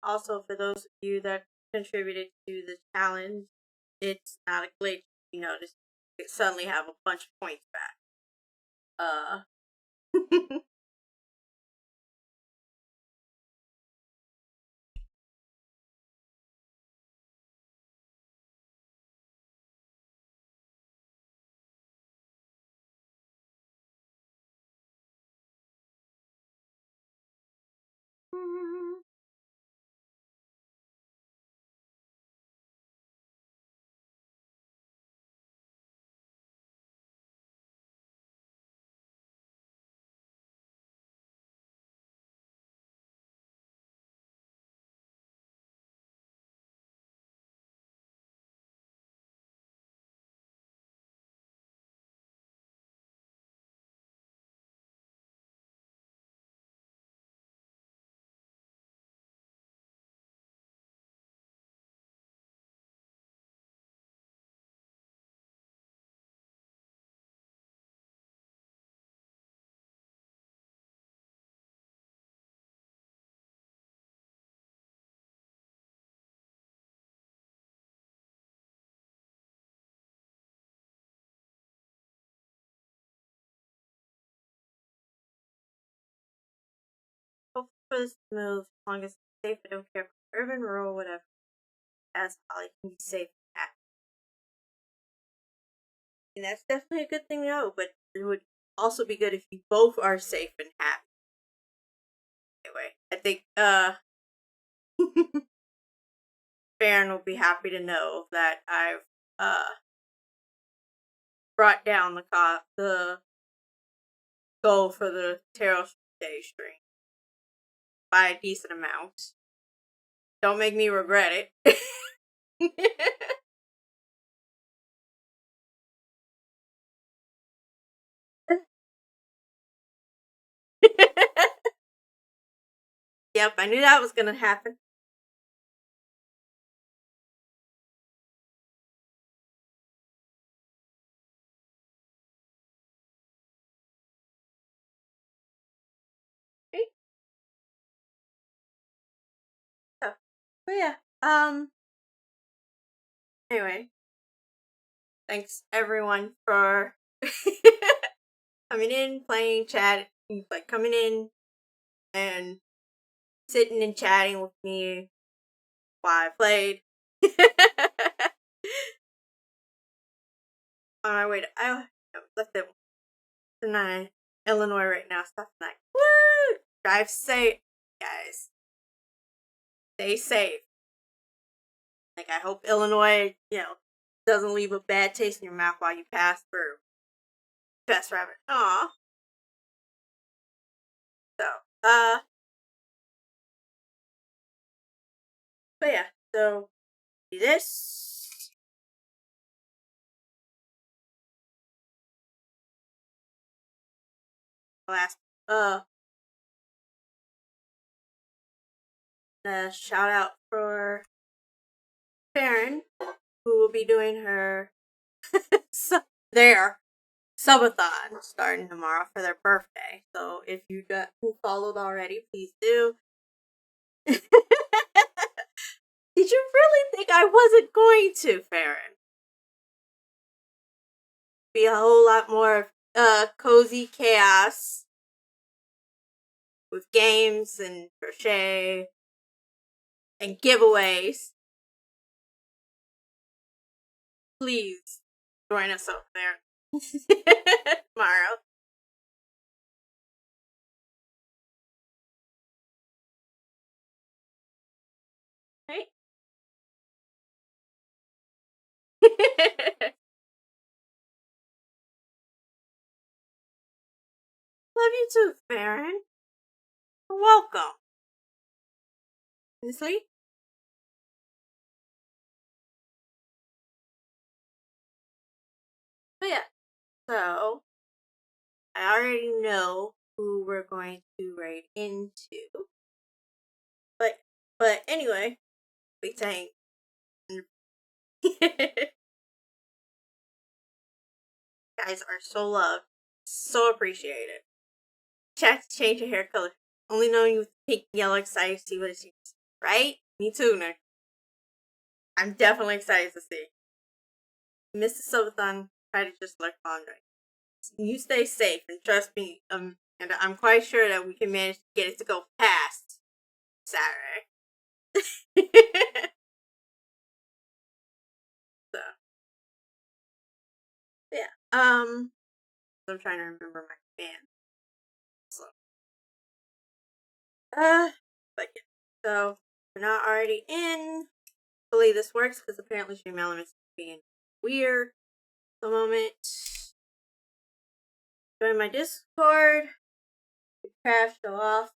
Also, for those of you that contributed to the challenge, it's not a glitch. You notice you suddenly have a bunch of points back. Hopefully for this move, as long as it's safe, I don't care if it's urban, rural, whatever. As Holly can be safe and happy. And that's definitely a good thing to know, but it would also be good if you both are safe and happy. Anyway, I think Farron will be happy to know that I've brought down the goal for the tarot birthday stream by a decent amount. Don't make me regret it. Yep, I knew that was gonna happen. So, but yeah, anyway, thanks everyone for coming in, playing, chat, like coming in and sitting and chatting with me while I played. On my way to left it in Illinois right now. Stuff like woo! Drive safe, guys. Stay safe. Like I hope Illinois, doesn't leave a bad taste in your mouth while you pass through. Best rabbit. Aw. So, but yeah, so do this. Last, a shout out for Farron, who will be doing her their subathon starting tomorrow for their birthday. So if you followed already, please do. Did you really think I wasn't going to, Farron? Be a whole lot more cozy chaos with games and crochet and giveaways. Please join us over there tomorrow. Right? Love you too, Farron. Welcome. Honestly? But yeah, so I already know who we're going to raid into. But anyway, we tank. Guys are so loved. So appreciated. Chat to change your hair color. Only knowing you with pink and yellow, excited to see what it seems. Right? Me too, Nick. I'm definitely excited to see. Mr. Subathon, try to just look on right. You stay safe and trust me, and I'm quite sure that we can manage to get it to go past Saturday. So yeah. I'm trying to remember my command. So but yeah. So we're not already in. Hopefully this works because apparently Stream Elements is being weird at the moment. Join my Discord. Crash, show off.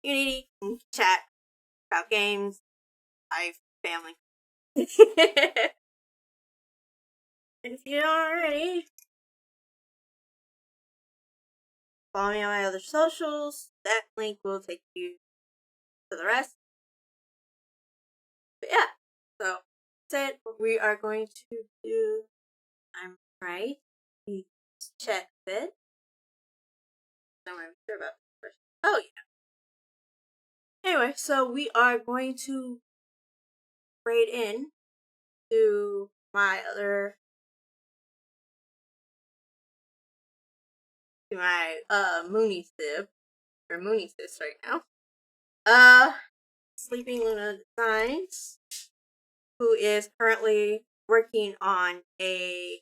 Unity, chat about games, life, family. If you don't already, follow me on my other socials. That link will take you to the rest. But yeah, so that's it. What we are going to do, I'm right. We check it. I'm not sure about this first. Oh yeah. Anyway, so we are going to raid in to my other Mooney Sib or Mooney Sis right now. Sleeping Luna Designs, who is currently working on a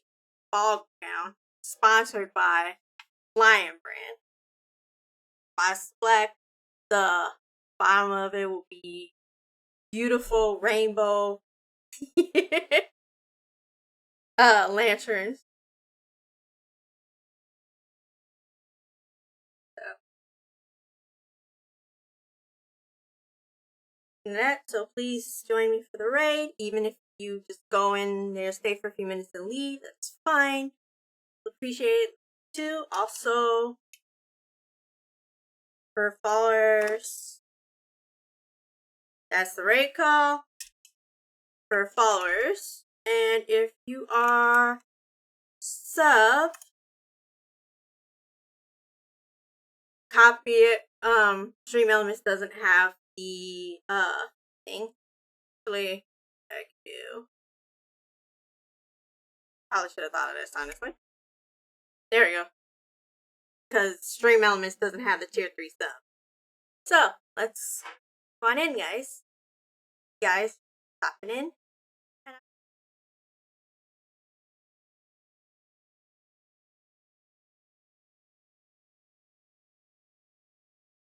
ball gown sponsored by Lion Brand. By Black, the bottom of it will be beautiful rainbow lanterns. So that. So please join me for the raid. Even if you just go in there, stay for a few minutes and leave, that's fine. Appreciate it too. Also, for followers, that's the raid call for followers. And if you are sub, copy it. Stream Elements doesn't have the thing. Actually, I do. Probably should have thought of this, honestly. There we go. Because Stream Elements doesn't have the tier 3 sub. So, let's go on in, guys. Guys, popping in.